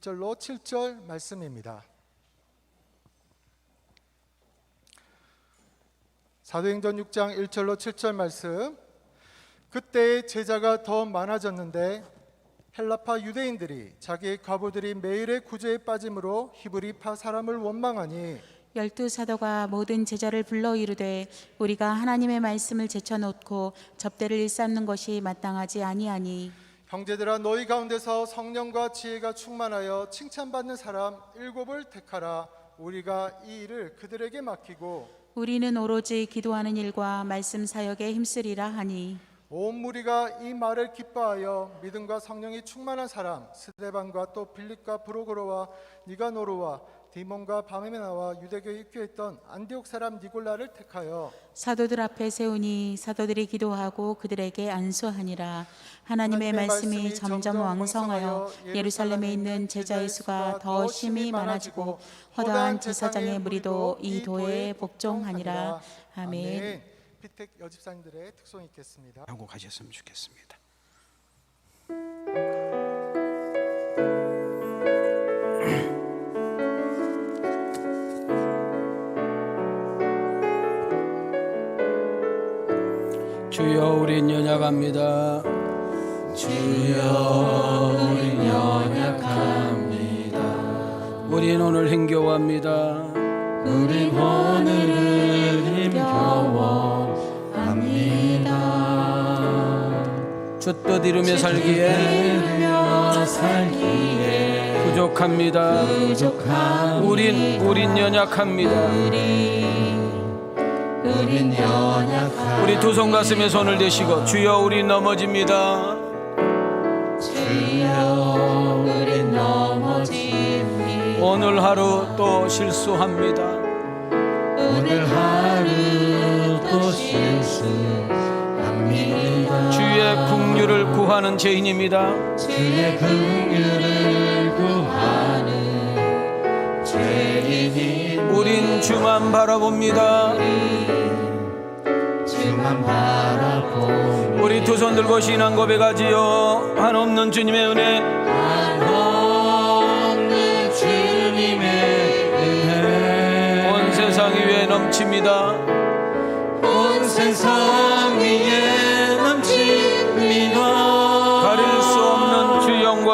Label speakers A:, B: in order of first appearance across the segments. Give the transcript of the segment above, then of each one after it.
A: 1절로 7절 말씀입니다. 사도행전 6장 1절로 7절 말씀. 그때 제자가 더 많아졌는데 헬라파 유대인들이 자기의 과부들이 매일의 구제에 빠짐으로 히브리파 사람을 원망하니
B: 12사도가 모든 제자를 불러 이르되 우리가 하나님의 말씀을 제쳐놓고 접대를 일삼는 것이 마땅하지 아니하니
A: 형제들아 너희 가운데서 성령과 지혜가 충만하여 칭찬받는 사람 7을 택하라. 우리가 이 일을 그들에게 맡기고
B: 우리는 오로지 기도하는 일과 말씀 사역에 힘쓰리라 하니
A: 온 무리가 이 말을 기뻐하여 믿음과 성령이 충만한 사람 스데반과 또 빌립과 브로고로와 니가노르와 디몬과 바메나와 유대교에 입교했던 안디옥 사람 니골라를 택하여
B: 사도들 앞에 세우니 사도들이 기도하고 그들에게 안수하니라. 하나님의 말씀이 점점 왕성하여 예루살렘에 있는 제자의 수가 더 심히 많아지고 허다한 제사장의 무리도 이 도에 복종하니라. 아멘.
A: 피택 여집사님들의 특송이 있겠습니다.
C: 하고 가셨으면 좋겠습니다. 주여 우린 연약합니다.
D: 주여 우린 연약합니다.
C: 우린 오늘 힘겨워합니다.
D: 우린 오늘은 힘겨워합니다.
C: 주 뜻 이루며 살기에 부족합니다. 우린 연약합니다.
D: 우린 연약합니다.
C: 우리 두 손 가슴에 손을 대시고 주여 우린 넘어집니다.
D: 주여 우린 넘어집니다.
C: 오늘 하루 또 실수합니다.
D: 오늘 하루 또 실수합니다.
C: 주의 긍휼을 구하는 죄인입니다.
D: 주의 긍휼을 구하는 죄인입니다.
C: 우린 주만 바라봅니다.
D: 주만 바라봅니다.
C: 우리 두 손 들고 신앙 고백하지요. 한없는 주님의 은혜,
D: 한없는 주님의 은혜
C: 온 세상 위에 넘칩니다.
D: 온 세상 위에 넘칩니다.
C: 가릴 수 없는 주 영광,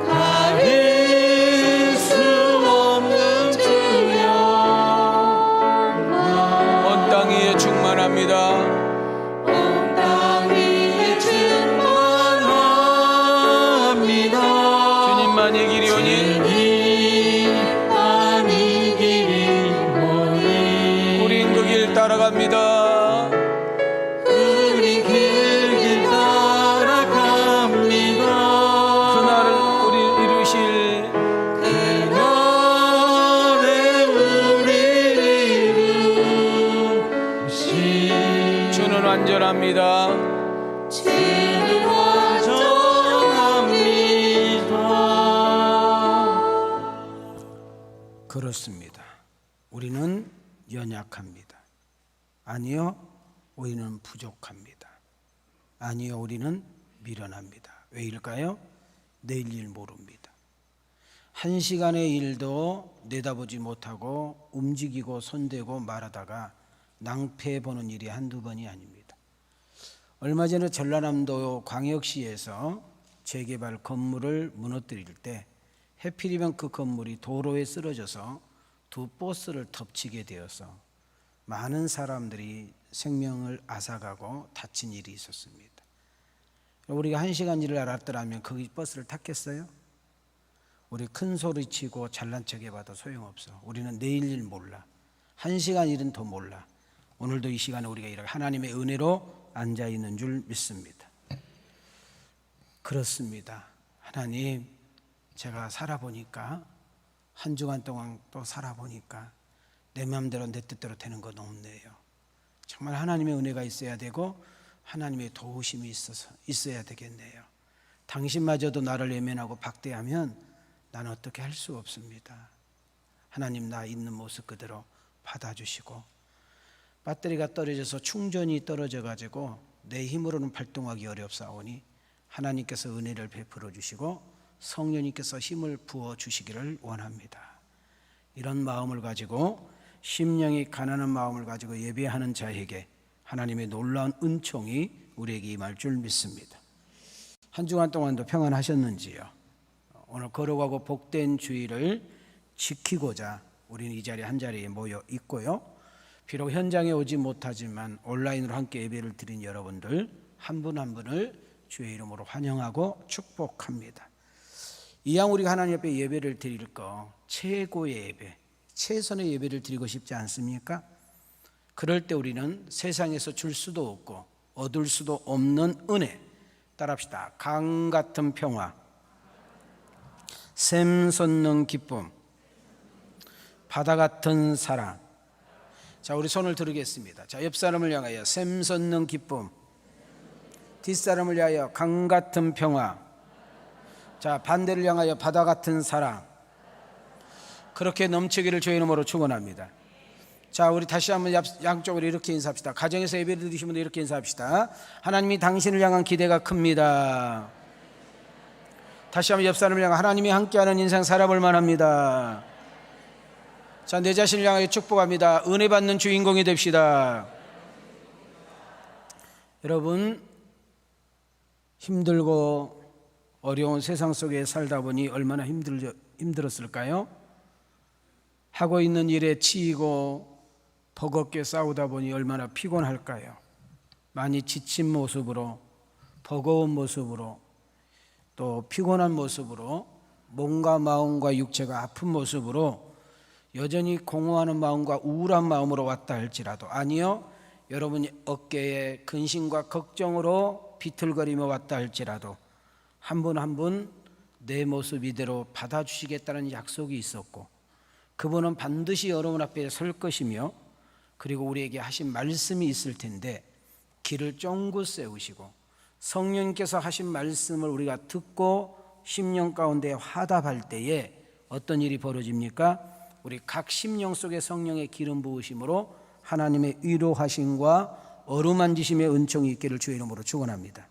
D: 가릴 수 없는 주 영광
C: 온 땅 위에 충만합니다.
D: 온 땅 위에 충만합니다.
C: 주님만 이기리오니
D: 주님만 이기리오니
C: 우린 그 길 따라갑니다.
D: 우리 길 따라갑니다.
C: 그날을 우리 이루실
D: 그날에 우리를 이루신
C: 주는 완전합니다.
D: 주는 완전합니다.
C: 그렇습니다. 우리는 연약합니다. 아니요, 우리는 부족합니다. 아니요, 우리는 미련합니다. 왜일까요? 내일 일 모릅니다. 한 시간의 일도 내다보지 못하고 움직이고 손대고 말하다가 낭패보는 일이 한두 번이 아닙니다. 얼마 전에 전라남도 광역시에서 재개발 건물을 무너뜨릴 때 해필이면 그 건물이 도로에 쓰러져서 두 버스를 덮치게 되어서 많은 사람들이 생명을 앗아가고 다친 일이 있었습니다. 우리가 한 시간 일을 알았더라면 그 버스를 탔겠어요? 우리 큰 소리치고 잘난 척 해봐도 소용없어. 우리는 내일 일 몰라. 한 시간 일은 더 몰라. 오늘도 이 시간에 우리가 이렇게 하나님의 은혜로 앉아있는 줄 믿습니다. 그렇습니다. 하나님, 제가 살아보니까 한 주간 동안 또 살아보니까 내 마음대로 내 뜻대로 되는 건 없네요. 정말 하나님의 은혜가 있어야 되고 하나님의 도우심이 있어야 되겠네요. 당신마저도 나를 외면하고 박대하면 나는 어떻게 할 수 없습니다. 하나님, 나 있는 모습 그대로 받아주시고 배터리가 떨어져서 충전이 떨어져 가지고 내 힘으로는 발동하기 어렵사오니 하나님께서 은혜를 베풀어 주시고 성령님께서 힘을 부어 주시기를 원합니다. 이런 마음을 가지고 심령이 가난한 마음을 가지고 예배하는 자에게 하나님의 놀라운 은총이 우리에게 임할 줄 믿습니다. 한 주간 동안도 평안하셨는지요? 오늘 거룩하고 복된 주일을 지키고자 우리는 이 자리에 한 자리에 모여 있고요. 비록 현장에 오지 못하지만 온라인으로 함께 예배를 드린 여러분들 한 분 한 분을 주의 이름으로 환영하고 축복합니다. 이왕 우리가 하나님 앞에 예배를 드릴 거 최고의 예배, 최선의 예배를 드리고 싶지 않습니까? 그럴 때 우리는 세상에서 줄 수도 없고 얻을 수도 없는 은혜 따라합시다. 강 같은 평화, 샘 솟는 기쁨, 바다 같은 사랑. 자, 우리 손을 들으겠습니다. 자, 옆 사람을 향하여 샘 솟는 기쁨, 뒷사람을 향하여 강 같은 평화, 자, 반대를 향하여 바다 같은 사랑. 그렇게 넘치기를 주의 이름으로 축원합니다. 자, 우리 다시 한번 양쪽으로 이렇게 인사합시다. 가정에서 예배를 드리신 분들 이렇게 인사합시다. 하나님이 당신을 향한 기대가 큽니다. 다시 한번 옆 사람을 향해 하나님이 함께하는 인생 살아볼 만합니다. 자, 내 자신을 향하여 축복합니다. 은혜 받는 주인공이 됩시다. 여러분, 힘들고 어려운 세상 속에 살다 보니 얼마나 힘들었을까요? 하고 있는 일에 치이고 버겁게 싸우다 보니 얼마나 피곤할까요? 많이 지친 모습으로, 버거운 모습으로, 또 피곤한 모습으로, 몸과 마음과 육체가 아픈 모습으로 여전히 공허하는 마음과 우울한 마음으로 왔다 할지라도, 아니요, 여러분이 어깨에 근심과 걱정으로 비틀거리며 왔다 할지라도 한 분 한 분 내 모습 이대로 받아주시겠다는 약속이 있었고, 그분은 반드시 여러분 앞에 설 것이며, 그리고 우리에게 하신 말씀이 있을 텐데 길을 쫑긋 세우시고 성령님께서 하신 말씀을 우리가 듣고 심령 가운데 화답할 때에 어떤 일이 벌어집니까? 우리 각 심령 속에 성령의 기름 부으심으로 하나님의 위로하심과 어루만지심의 은총이 있기를 주의 이름으로 축원합니다.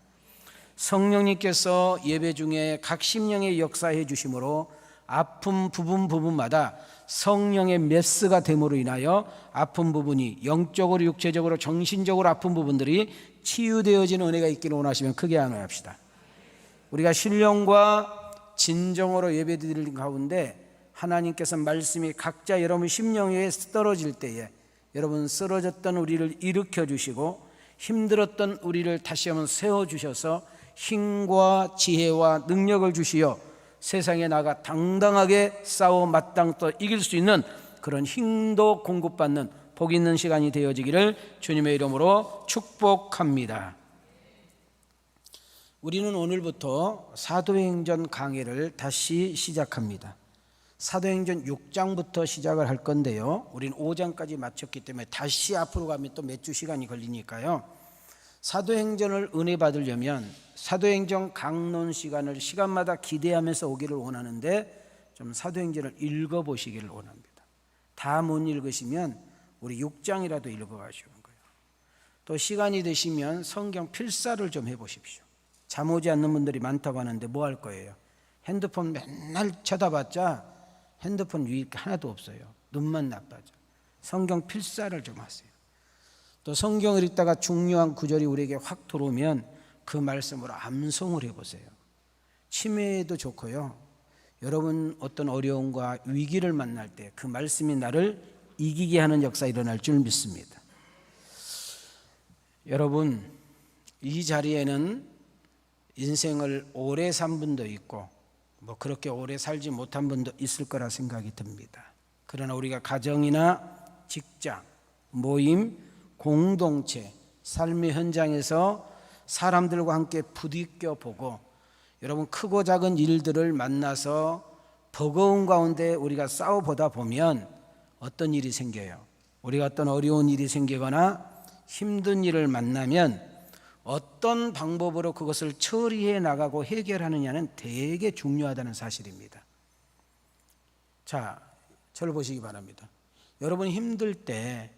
C: 성령님께서 예배 중에 각 심령에 역사해 주심으로 아픈 부분마다 성령의 메스가 됨으로 인하여 아픈 부분이 영적으로 육체적으로 정신적으로 아픈 부분들이 치유되어지는 은혜가 있기를 원하시면 크게 아멘합시다. 우리가 신령과 진정으로 예배드리는 가운데 하나님께서 말씀이 각자 여러분 심령 위에 떨어질 때에 여러분 쓰러졌던 우리를 일으켜 주시고 힘들었던 우리를 다시 한번 세워주셔서 힘과 지혜와 능력을 주시어 세상에 나가 당당하게 싸워 마땅히 이길 수 있는 그런 힘도 공급받는 복 있는 시간이 되어지기를 주님의 이름으로 축복합니다. 우리는 오늘부터 사도행전 강해를 다시 시작합니다. 사도행전 6장부터 시작을 할 건데요, 우리는 5장까지 마쳤기 때문에 다시 앞으로 가면 또 몇 주 시간이 걸리니까요, 사도행전을 은혜 받으려면 사도행전 강론 시간을 시간마다 기대하면서 오기를 원하는데 좀 사도행전을 읽어보시기를 원합니다. 다 못 읽으시면 우리 6장이라도 읽어가시는 거예요. 또 시간이 되시면 성경 필사를 좀 해보십시오. 잠 오지 않는 분들이 많다고 하는데 뭐 할 거예요? 핸드폰 맨날 쳐다봤자 핸드폰 유익 하나도 없어요. 눈만 나빠져. 성경 필사를 좀 하세요. 또 성경을 읽다가 중요한 구절이 우리에게 확 들어오면 그 말씀으로 암송을 해보세요. 치매에도 좋고요, 여러분 어떤 어려움과 위기를 만날 때 그 말씀이 나를 이기게 하는 역사 일어날 줄 믿습니다. 여러분, 이 자리에는 인생을 오래 산 분도 있고 뭐 그렇게 오래 살지 못한 분도 있을 거라 생각이 듭니다. 그러나 우리가 가정이나 직장, 모임, 공동체, 삶의 현장에서 사람들과 함께 부딪혀 보고 여러분 크고 작은 일들을 만나서 버거운 가운데 우리가 싸워보다 보면 어떤 일이 생겨요? 우리가 어떤 어려운 일이 생기거나 힘든 일을 만나면 어떤 방법으로 그것을 처리해 나가고 해결하느냐는 되게 중요하다는 사실입니다. 자, 저를 보시기 바랍니다. 여러분 힘들 때,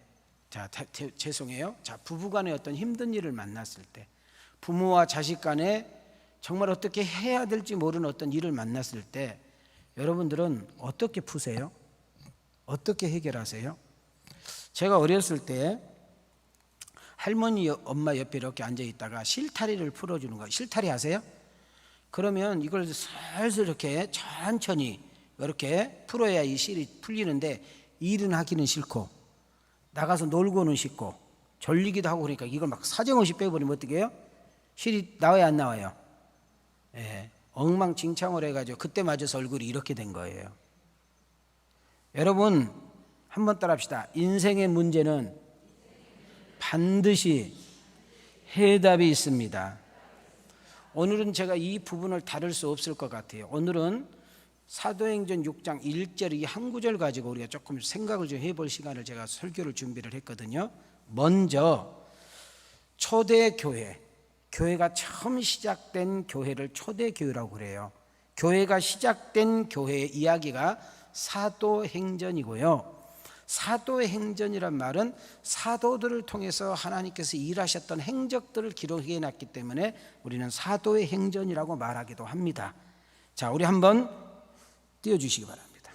C: 죄송해요. 자, 부부간에 어떤 힘든 일을 만났을 때, 부모와 자식 간에 정말 어떻게 해야 될지 모르는 어떤 일을 만났을 때 여러분들은 어떻게 푸세요? 어떻게 해결하세요? 제가 어렸을 때 할머니 엄마 옆에 이렇게 앉아 있다가 실타리를 풀어주는 거예요. 실타리 아세요? 그러면 이걸 슬슬 이렇게 천천히 이렇게 풀어야 이 실이 풀리는데 일은 하기는 싫고 나가서 놀고는 싶고 졸리기도 하고 그러니까 이걸 막 사정없이 빼버리면 어떻게 해요? 실이 나와요 안 나와요? 예, 엉망진창을 해가지고 그때 맞아서 얼굴이 이렇게 된 거예요. 여러분 한번 따라합시다. 인생의 문제는 반드시 해답이 있습니다. 오늘은 제가 이 부분을 다룰 수 없을 것 같아요. 오늘은 사도행전 6장 1절 이 한 구절 가지고 우리가 조금 생각을 좀 해볼 시간을 제가 설교를 준비를 했거든요. 먼저 초대교회, 교회가 처음 시작된 교회를 초대교회라고 그래요. 교회가 시작된 교회의 이야기가 사도행전이고요. 사도행전이란 말은 사도들을 통해서 하나님께서 일하셨던 행적들을 기록해 놨기 때문에 우리는 사도의 행전이라고 말하기도 합니다. 자, 우리 한번 띄워주시기 바랍니다.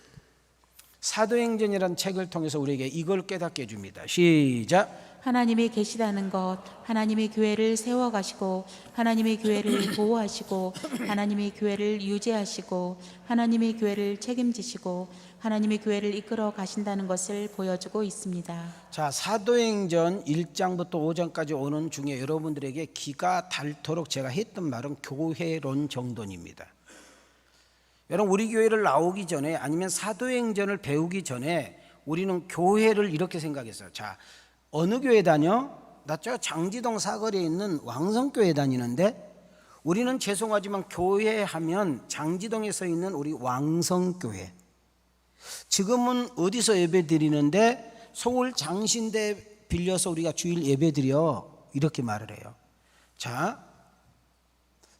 C: 사도행전이라는 책을 통해서 우리에게 이걸 깨닫게 해줍니다. 시작.
B: 하나님이 계시다는 것, 하나님이 교회를 세워가시고 하나님이 교회를 보호하시고 하나님이 교회를 유지하시고 하나님이 교회를 책임지시고 하나님이 교회를 이끌어 가신다는 것을 보여주고 있습니다.
C: 자, 사도행전 1장부터 5장까지 오는 중에 여러분들에게 기가 닳도록 제가 했던 말은 교회론 정돈입니다. 여러분 우리 교회를 나오기 전에 아니면 사도행전을 배우기 전에 우리는 교회를 이렇게 생각했어요. 자, 어느 교회 다녀? 나 저 장지동 사거리에 있는 왕성교회 다니는데 우리는 죄송하지만 교회 하면 장지동에 서 있는 우리 왕성교회. 지금은 어디서 예배 드리는데 서울 장신대 빌려서 우리가 주일 예배 드려 이렇게 말을 해요. 자,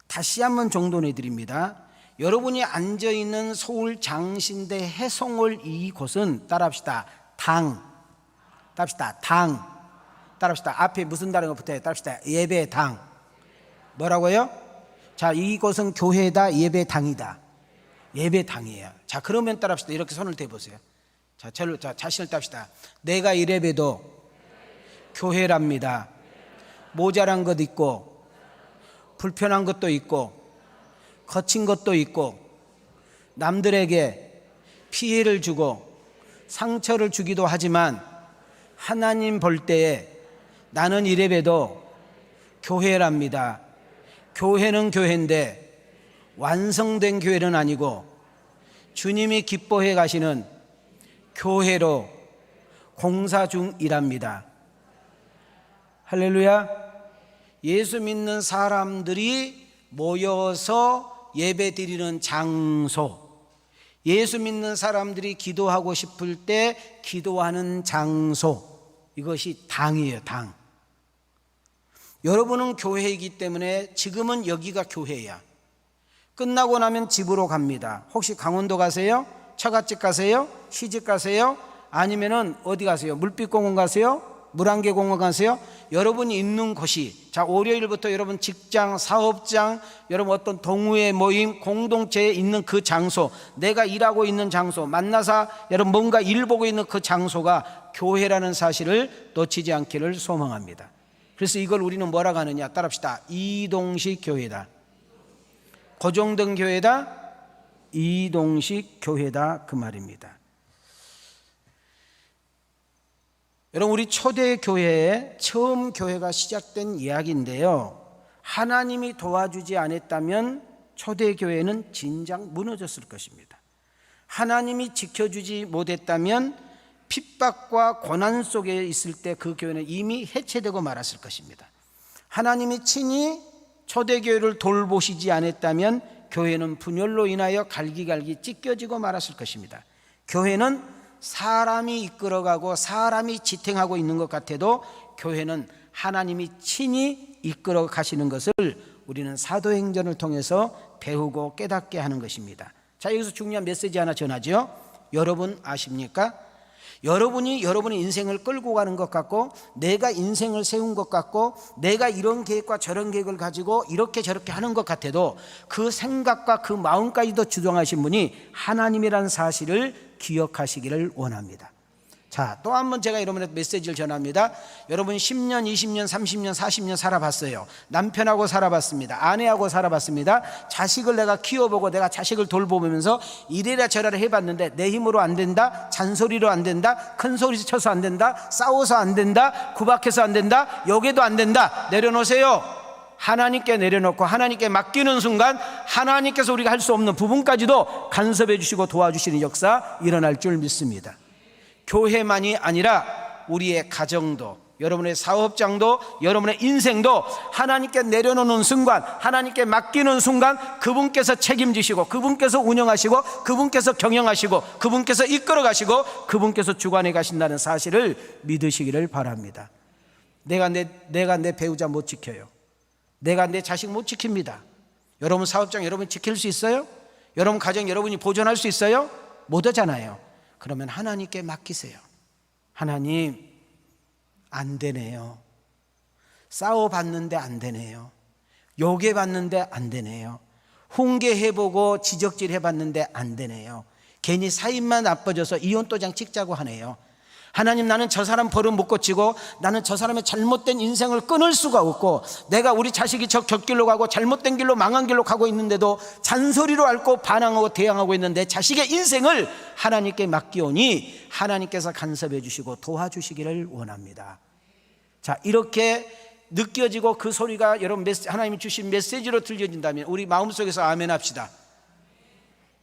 C: 다시 한번 정돈해 드립니다. 여러분이 앉아 있는 서울 장신대 해송월 이곳은 따라합시다. 따라합시다. 따라합시다. 앞에 무슨 단어가 붙어요? 따라합시다. 예배당. 뭐라고요? 자, 이곳은 교회다, 예배당이다. 예배당이에요. 자, 그러면 따라합시다. 이렇게 손을 대보세요. 자, 자신을 따릅시다. 내가 이래봬도 교회랍니다. 모자란 것 있고 불편한 것도 있고 거친 것도 있고 남들에게 피해를 주고 상처를 주기도 하지만 하나님 볼 때에 나는 이래봬도 교회랍니다. 교회는 교회인데 완성된 교회는 아니고 주님이 기뻐해 가시는 교회로 공사 중이랍니다. 할렐루야. 예수 믿는 사람들이 모여서 예배 드리는 장소, 예수 믿는 사람들이 기도하고 싶을 때 기도하는 장소, 이것이 당이에요. 당. 여러분은 교회이기 때문에 지금은 여기가 교회야. 끝나고 나면 집으로 갑니다. 혹시 강원도 가세요? 처갓집 가세요? 시집 가세요? 아니면은 어디 가세요? 물빛공원 가세요? 물안개공원 가세요? 여러분이 있는 곳이, 자, 월요일부터 여러분 직장, 사업장, 여러분 어떤 동호회 모임, 공동체에 있는 그 장소, 내가 일하고 있는 장소, 만나서 여러분 뭔가 일 보고 있는 그 장소가 교회라는 사실을 놓치지 않기를 소망합니다. 그래서 이걸 우리는 뭐라고 하느냐? 따라합시다. 이동식 교회다. 고정된 교회다. 이동식 교회다. 그 말입니다. 여러분 우리 초대교회에 처음 교회가 시작된 이야기인데요, 하나님이 도와주지 않았다면 초대교회는 진작 무너졌을 것입니다. 하나님이 지켜주지 못했다면 핍박과 고난 속에 있을 때 그 교회는 이미 해체되고 말았을 것입니다. 하나님이 친히 초대교회를 돌보시지 않았다면 교회는 분열로 인하여 갈기갈기 찢겨지고 말았을 것입니다. 교회는 사람이 이끌어가고 사람이 지탱하고 있는 것 같아도 교회는 하나님이 친히 이끌어 가시는 것을 우리는 사도행전을 통해서 배우고 깨닫게 하는 것입니다. 자, 여기서 중요한 메시지 하나 전하죠. 여러분 아십니까? 여러분이 여러분의 인생을 끌고 가는 것 같고, 내가 인생을 세운 것 같고, 내가 이런 계획과 저런 계획을 가지고 이렇게 저렇게 하는 것 같아도 그 생각과 그 마음까지도 주동하신 분이 하나님이라는 사실을 기억하시기를 원합니다. 자, 또 한 번 제가 여러분한테 메시지를 전합니다. 여러분 10년, 20년, 30년, 40년 살아봤어요. 남편하고 살아봤습니다. 아내하고 살아봤습니다. 자식을 내가 키워보고 내가 자식을 돌보면서 이래라 저래라 해봤는데 내 힘으로 안 된다, 잔소리로 안 된다, 큰 소리 쳐서 안 된다, 싸워서 안 된다, 구박해서 안 된다, 여기도 안 된다. 내려놓으세요. 하나님께 내려놓고 하나님께 맡기는 순간 하나님께서 우리가 할 수 없는 부분까지도 간섭해 주시고 도와주시는 역사 일어날 줄 믿습니다. 교회만이 아니라 우리의 가정도, 여러분의 사업장도, 여러분의 인생도 하나님께 내려놓는 순간, 하나님께 맡기는 순간 그분께서 책임지시고 그분께서 운영하시고 그분께서 경영하시고 그분께서 이끌어가시고 그분께서 주관해 가신다는 사실을 믿으시기를 바랍니다. 내가 내 배우자 못 지켜요. 내가 내 자식 못 지킵니다. 여러분 사업장 여러분이 지킬 수 있어요? 여러분 가정 여러분이 보존할 수 있어요? 못 하잖아요. 그러면 하나님께 맡기세요. 하나님, 안 되네요. 싸워봤는데 안 되네요. 욕해봤는데 안 되네요. 훈계해보고 지적질해봤는데 안 되네요. 괜히 사이만 나빠져서 이혼도장 찍자고 하네요. 하나님, 나는 저 사람 버릇 못 고치고 나는 저 사람의 잘못된 인생을 끊을 수가 없고, 내가 우리 자식이 저 곁길로 가고 잘못된 길로 망한 길로 가고 있는데도 잔소리로 앓고 반항하고 대항하고 있는 내 자식의 인생을 하나님께 맡기오니 하나님께서 간섭해 주시고 도와주시기를 원합니다. 자, 이렇게 느껴지고 그 소리가 여러분 하나님이 주신 메시지로 들려진다면 우리 마음속에서 아멘 합시다.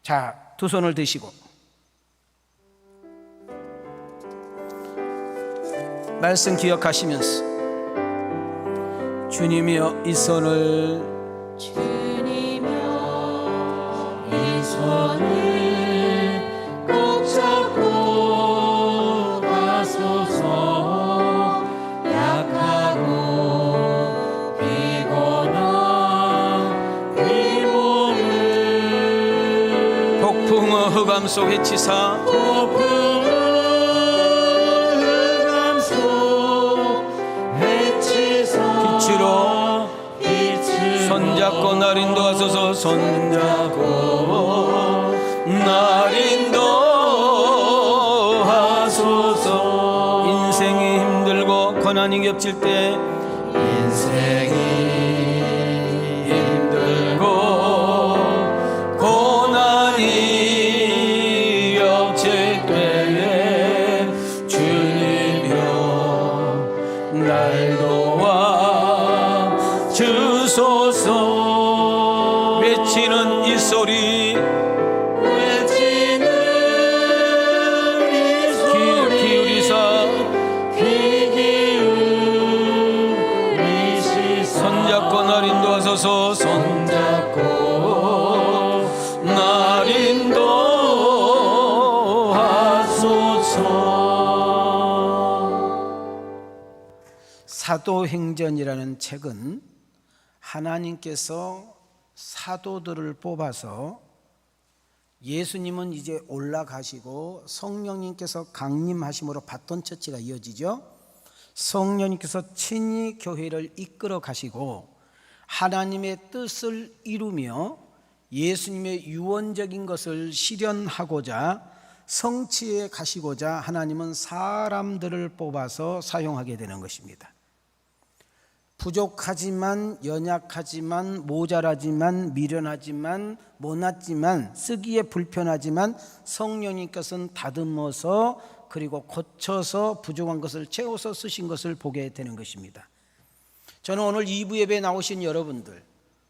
C: 자, 두 손을 드시고 말씀 기억하시면서 주님이여 이 손을,
D: 주님이여 이 손을 꼭 잡고 가소서. 약하고 피곤한 이 몸을
C: 폭풍의 흑암 속에 치사 손잡고 날 인도하소서. 손잡고 날 인도하소서. 인생이 힘들고 고난이 겹칠 때, 인생이 힘들고 고난이 겹칠 때에 주님이여 날 도와 주소서. 외치는 이 소리,
D: 외치는 이
C: 기울이사
D: 귀 기울이시사.
C: 손잡고 날 인도하소서.
D: 손잡고
C: 날 인도하소서. 사도행전이라는 책은 하나님께서 사도들을 뽑아서, 예수님은 이제 올라가시고 성령님께서 강림하심으로 바톤 처치가 이어지죠. 성령님께서 친히 교회를 이끌어 가시고 하나님의 뜻을 이루며 예수님의 유언적인 것을 실현하고자 성취해 가시고자 하나님은 사람들을 뽑아서 사용하게 되는 것입니다. 부족하지만, 연약하지만, 모자라지만, 미련하지만, 못났지만, 쓰기에 불편하지만 성령님께서는 다듬어서 그리고 고쳐서 부족한 것을 채워서 쓰신 것을 보게 되는 것입니다. 저는 오늘 2부 예배에 나오신 여러분들,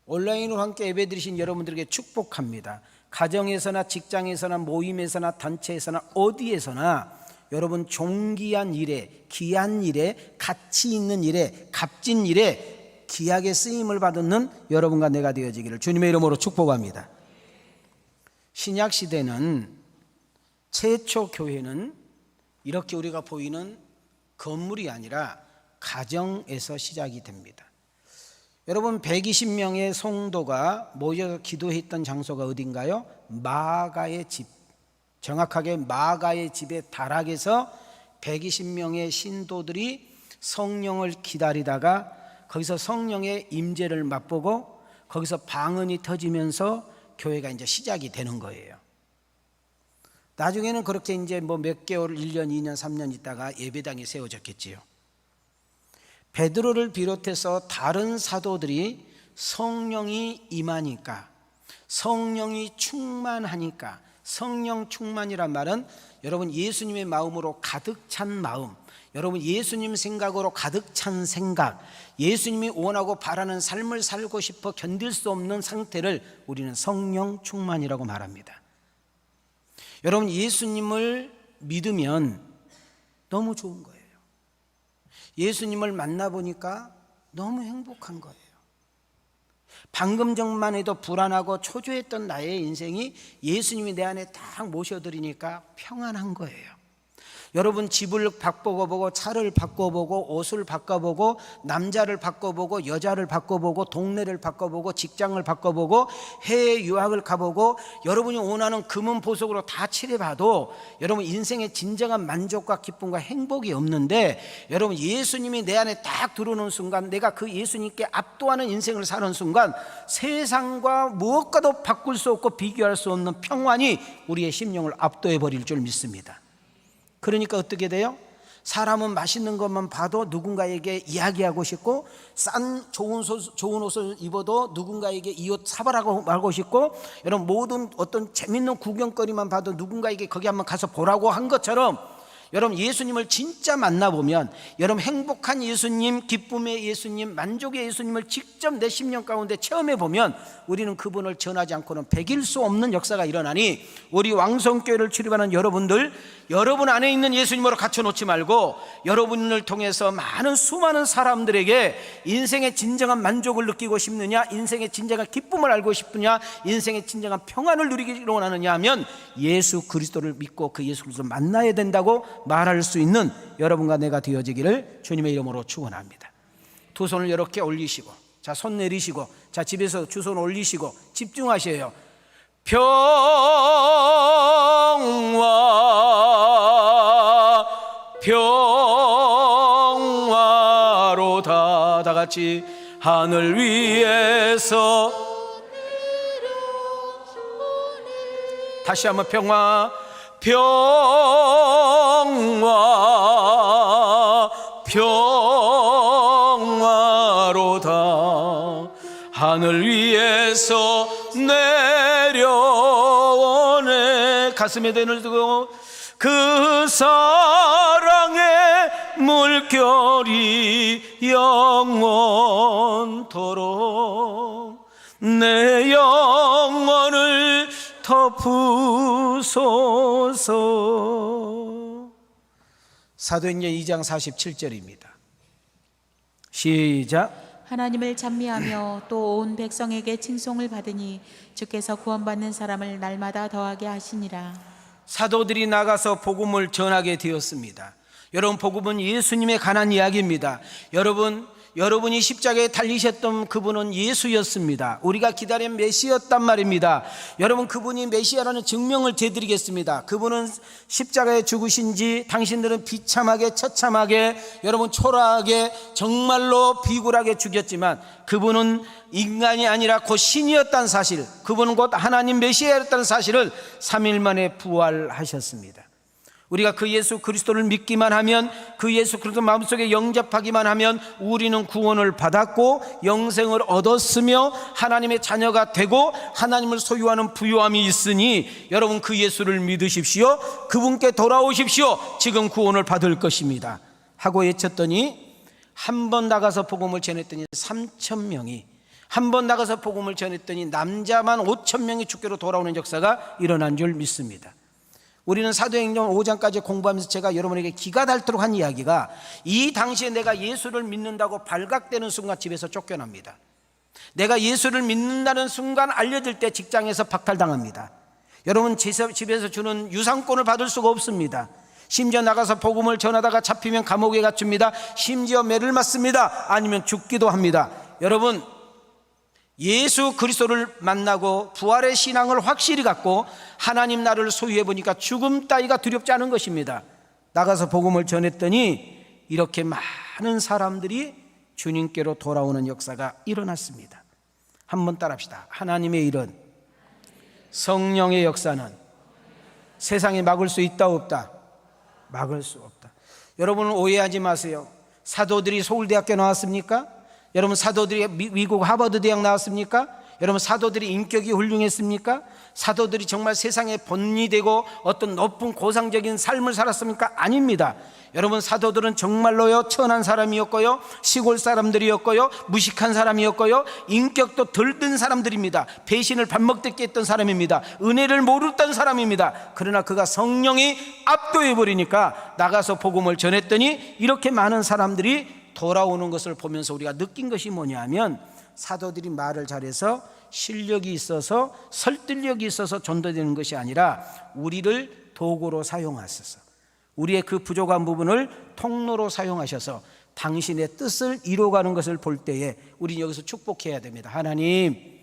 C: 온라인으로 함께 예배 드리신 여러분들에게 축복합니다. 가정에서나 직장에서나 모임에서나 단체에서나 어디에서나 여러분 존귀한 일에, 귀한 일에, 가치 있는 일에, 값진 일에 귀하게 쓰임을 받는 여러분과 내가 되어지기를 주님의 이름으로 축복합니다. 신약 시대는 최초 교회는 이렇게 우리가 보이는 건물이 아니라 가정에서 시작이 됩니다. 여러분 120명의 성도가 모여서 기도했던 장소가 어딘가요? 마가의 집, 정확하게 마가의 집의 다락에서 120명의 신도들이 성령을 기다리다가 거기서 성령의 임재를 맛보고 거기서 방언이 터지면서 교회가 이제 시작이 되는 거예요. 나중에는 그렇게 이제 뭐 몇 개월, 1년, 2년, 3년 있다가 예배당이 세워졌겠지요. 베드로를 비롯해서 다른 사도들이 성령이 임하니까, 성령이 충만하니까, 성령 충만이란 말은 여러분 예수님의 마음으로 가득 찬 마음, 여러분 예수님 생각으로 가득 찬 생각, 예수님이 원하고 바라는 삶을 살고 싶어 견딜 수 없는 상태를 우리는 성령 충만이라고 말합니다. 여러분 예수님을 믿으면 너무 좋은 거예요. 예수님을 만나보니까 너무 행복한 거예요. 방금 전만 해도 불안하고 초조했던 나의 인생이 예수님이 내 안에 딱 모셔드리니까 평안한 거예요. 여러분 집을 바꿔보고 차를 바꿔보고 옷을 바꿔보고 남자를 바꿔보고 여자를 바꿔보고 동네를 바꿔보고 직장을 바꿔보고 해외 유학을 가보고 여러분이 원하는 금은 보석으로 다 칠해봐도 여러분 인생의 진정한 만족과 기쁨과 행복이 없는데, 여러분 예수님이 내 안에 딱 들어오는 순간, 내가 그 예수님께 압도하는 인생을 사는 순간 세상과 무엇과도 바꿀 수 없고 비교할 수 없는 평안이 우리의 심령을 압도해버릴 줄 믿습니다. 그러니까 어떻게 돼요? 사람은 맛있는 것만 봐도 누군가에게 이야기하고 싶고, 싼 좋은 옷을 입어도 누군가에게 이 옷 사봐라고 말하고 싶고, 여러분 모든 어떤 재밌는 구경거리만 봐도 누군가에게 거기 한번 가서 보라고 한 것처럼, 여러분 예수님을 진짜 만나보면, 여러분 행복한 예수님, 기쁨의 예수님, 만족의 예수님을 직접 내 심령 가운데 체험해보면 우리는 그분을 전하지 않고는 배길 수 없는 역사가 일어나니, 우리 왕성교회를 출입하는 여러분들, 여러분 안에 있는 예수님으로 갖춰놓지 말고 여러분을 통해서 수많은 사람들에게 인생의 진정한 만족을 느끼고 싶느냐, 인생의 진정한 기쁨을 알고 싶으냐, 인생의 진정한 평안을 누리기로 원하느냐 하면 예수 그리스도를 믿고 그 예수 그리스도를 만나야 된다고 말할 수 있는 여러분과 내가 되어지기를 주님의 이름으로 축원합니다. 두 손을 이렇게 올리시고, 자, 손 내리시고, 자, 집에서 두 손 올리시고 집중하셔요. 평화로다. 다 같이 하늘 위에서 다시 한번 평화로다. 하늘 위에서 내려오네. 가슴에 대를 두고 그 사랑의 물결이 영원토록 내 영혼을 덮으소서. 사도행전 2장 47절입니다. 시작.
B: 하나님을 찬미하며 또 온 백성에게 칭송을 받으니 주께서 구원받는 사람을 날마다 더하게 하시니라.
C: 사도들이 나가서 복음을 전하게 되었습니다. 여러분 복음은 예수님에 관한 이야기입니다. 여러분이 십자가에 달리셨던 그분은 예수였습니다. 우리가 기다린 메시아였단 말입니다. 여러분 그분이 메시아라는 증명을 제드리겠습니다. 그분은 십자가에 죽으신 지 당신들은 비참하게 처참하게 여러분 초라하게 정말로 비굴하게 죽였지만 그분은 인간이 아니라 곧 신이었다는 사실, 그분은 곧 하나님 메시아였다는 사실을 3일 만에 부활하셨습니다. 우리가 그 예수 그리스도를 믿기만 하면, 그 예수 그리스도 마음속에 영접하기만 하면 우리는 구원을 받았고 영생을 얻었으며 하나님의 자녀가 되고 하나님을 소유하는 부요함이 있으니 여러분 그 예수를 믿으십시오. 그분께 돌아오십시오. 지금 구원을 받을 것입니다 하고 외쳤더니, 한 번 나가서 복음을 전했더니 3,000명이, 한 번 나가서 복음을 전했더니 남자만 5,000명이 주께로 돌아오는 역사가 일어난 줄 믿습니다. 우리는 사도행전 5장까지 공부하면서 제가 여러분에게 기가 닳도록 한 이야기가, 이 당시에 내가 예수를 믿는다고 발각되는 순간 집에서 쫓겨납니다. 내가 예수를 믿는다는 순간 알려질 때 직장에서 박탈당합니다. 여러분 집에서 주는 유상권을 받을 수가 없습니다. 심지어 나가서 복음을 전하다가 잡히면 감옥에 갇힙니다. 심지어 매를 맞습니다. 아니면 죽기도 합니다. 여러분 예수 그리스도를 만나고 부활의 신앙을 확실히 갖고 하나님 나라를 소유해 보니까 죽음 따위가 두렵지 않은 것입니다. 나가서 복음을 전했더니 이렇게 많은 사람들이 주님께로 돌아오는 역사가 일어났습니다. 한번 따라합시다. 하나님의 일은, 성령의 역사는 세상에 막을 수 있다 없다? 막을 수 없다. 여러분은 오해하지 마세요. 사도들이 서울대학교 나왔습니까? 여러분 사도들이 미국 하버드 대학 나왔습니까? 여러분 사도들이 인격이 훌륭했습니까? 사도들이 정말 세상에 본이 되고 어떤 높은 고상적인 삶을 살았습니까? 아닙니다. 여러분 사도들은 정말로요 천한 사람이었고요, 시골 사람들이었고요, 무식한 사람이었고요, 인격도 들뜬 사람들입니다. 배신을 밥 먹듯이 했던 사람입니다. 은혜를 모르던 사람입니다. 그러나 그가 성령이 압도해 버리니까 나가서 복음을 전했더니 이렇게 많은 사람들이 돌아오는 것을 보면서 우리가 느낀 것이 뭐냐면, 사도들이 말을 잘해서 실력이 있어서 설득력이 있어서 전도되는 것이 아니라 우리를 도구로 사용하셔서, 우리의 그 부족한 부분을 통로로 사용하셔서 당신의 뜻을 이루어가는 것을 볼 때에 우리는 여기서 축복해야 됩니다. 하나님,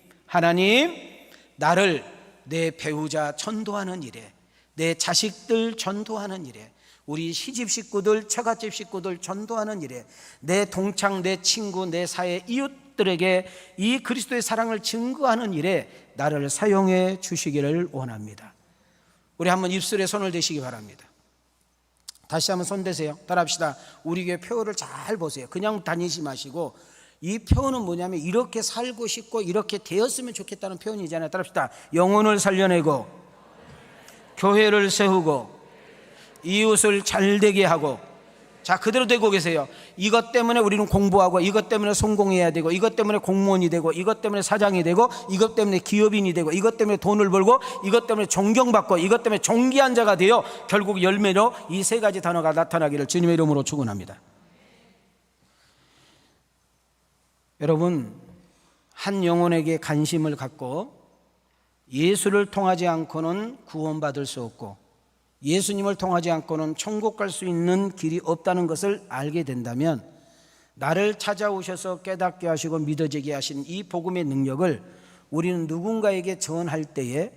C: 나를 내 배우자 전도하는 일에, 내 자식들 전도하는 일에, 우리 시집 식구들, 처갓집 식구들 전도하는 일에, 내 동창, 내 친구, 내 사회 이웃들에게 이 그리스도의 사랑을 증거하는 일에 나를 사용해 주시기를 원합니다. 우리 한번 입술에 손을 대시기 바랍니다. 다시 한번 손 대세요. 따라합시다. 우리 교회 표어를 잘 보세요. 그냥 다니지 마시고, 이 표현은 뭐냐면 이렇게 살고 싶고 이렇게 되었으면 좋겠다는 표현이잖아요. 따라합시다. 영혼을 살려내고, 교회를 세우고, 이웃을 잘되게 하고. 자, 그대로 되고 계세요. 이것 때문에 우리는 공부하고, 이것 때문에 성공해야 되고, 이것 때문에 공무원이 되고, 이것 때문에 사장이 되고, 이것 때문에 기업인이 되고, 이것 때문에 돈을 벌고, 이것 때문에 존경받고, 이것 때문에 존귀한 자가 되어 결국 열매로 이 세 가지 단어가 나타나기를 주님의 이름으로 축원합니다. 여러분, 한 영혼에게 관심을 갖고 예수를 통하지 않고는 구원받을 수 없고, 예수님을 통하지 않고는 천국 갈 수 있는 길이 없다는 것을 알게 된다면, 나를 찾아오셔서 깨닫게 하시고 믿어지게 하신 이 복음의 능력을 우리는 누군가에게 전할 때에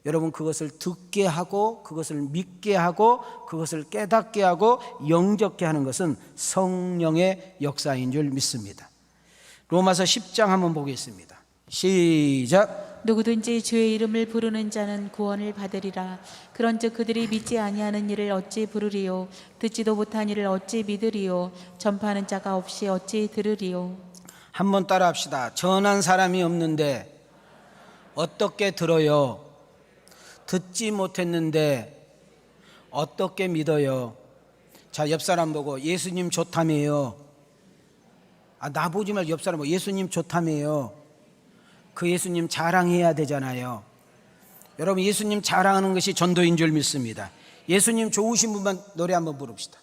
C: 여러분 그것을 듣게 하고, 그것을 믿게 하고, 그것을 깨닫게 하고 영접게 하는 것은 성령의 역사인 줄 믿습니다. 로마서 10장 한번 보겠습니다. 시작.
B: 누구든지 주의 이름을 부르는 자는 구원을 받으리라. 그런즉 그들이 믿지 아니하는 일을 어찌 부르리요? 듣지도 못한 일을 어찌 믿으리요? 전파하는 자가 없이 어찌 들으리요?
C: 한번 따라합시다. 전한 사람이 없는데 어떻게 들어요? 듣지 못했는데 어떻게 믿어요? 자, 옆 사람 보고 예수님 좋다며요. 나 보지 말고 옆 사람 보고 예수님 좋다며요. 그 예수님 자랑해야 되잖아요. 여러분, 예수님 자랑하는 것이 전도인 줄 믿습니다. 예수님 좋으신 분만 노래 한번 부릅시다.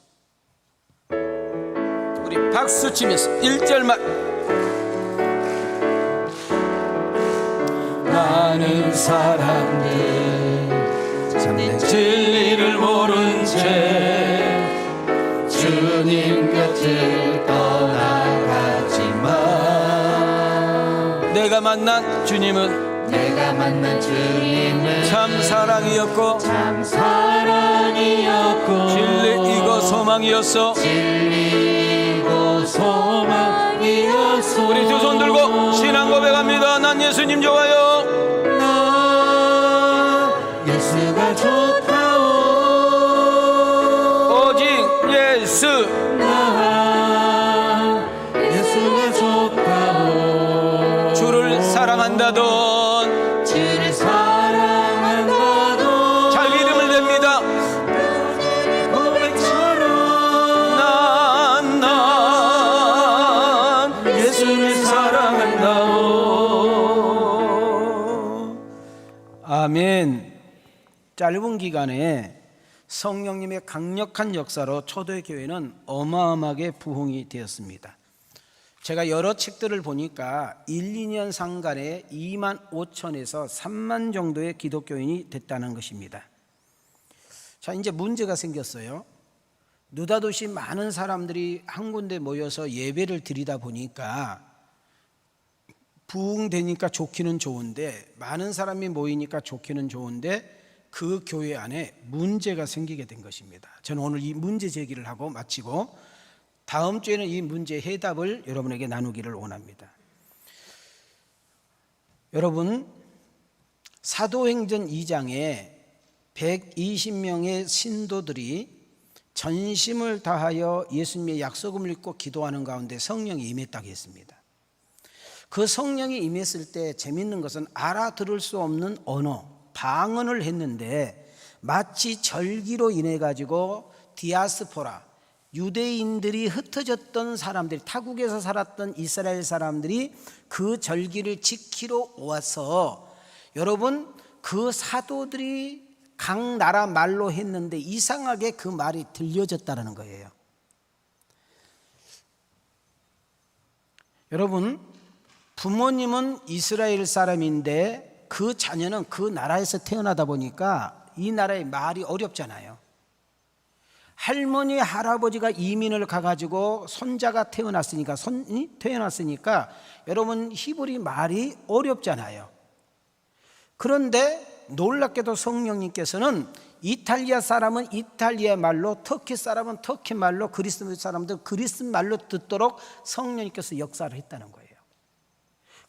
C: 우리 박수 치면서 1절만.
D: 많은 사람들 참된 진리를 모른 채 주님 곁을 떠나가지만,
C: 내가 만난 주님은 참 사랑이었고, 진리이고 소망이었어. 우리 두 손 들고 신앙 고백합니다. 난 예수님 좋아요.
D: 예수가 좋다오.
C: 오직 예수.
D: 예수가 좋다오.
C: 주를 사랑한다던, 자기 이름을 댑니다. 난 예수를 사랑한다오. 아멘. 짧은 기간에 성령님의 강력한 역사로 초대 교회는 어마어마하게 부흥이 되었습니다. 제가 여러 책들을 보니까 1, 2년 상간에 2만 5천에서 3만 정도의 기독교인이 됐다는 것입니다. 자, 이제 문제가 생겼어요. 느닷없이 많은 사람들이 한 군데 모여서 예배를 드리다 보니까 부흥되니까 좋기는 좋은데, 많은 사람이 모이니까 좋기는 좋은데 그 교회 안에 문제가 생기게 된 것입니다. 저는 오늘 이 문제 제기를 하고 마치고 다음 주에는 이 문제의 해답을 여러분에게 나누기를 원합니다. 여러분, 사도행전 2장에 120명의 신도들이 전심을 다하여 예수님의 약속을 믿고 기도하는 가운데 성령이 임했다고 했습니다. 그 성령이 임했을 때 재밌는 것은 알아들을 수 없는 언어, 방언을 했는데 마치 절기로 인해 가지고 디아스포라, 유대인들이 흩어졌던 사람들이, 타국에서 살았던 이스라엘 사람들이 그 절기를 지키러 와서, 여러분, 그 사도들이 각 나라 말로 했는데 이상하게 그 말이 들려졌다는 거예요. 여러분, 부모님은 이스라엘 사람인데 그 자녀는 그 나라에서 태어나다 보니까 이 나라의 말이 어렵잖아요. 할머니, 할아버지가 이민을 가가지고 손자가 태어났으니까 여러분 히브리 말이 어렵잖아요. 그런데 놀랍게도 성령님께서는 이탈리아 사람은 이탈리아 말로, 터키 사람은 터키 말로, 그리스 사람들 그리스 말로 듣도록 성령님께서 역사를 했다는 거예요.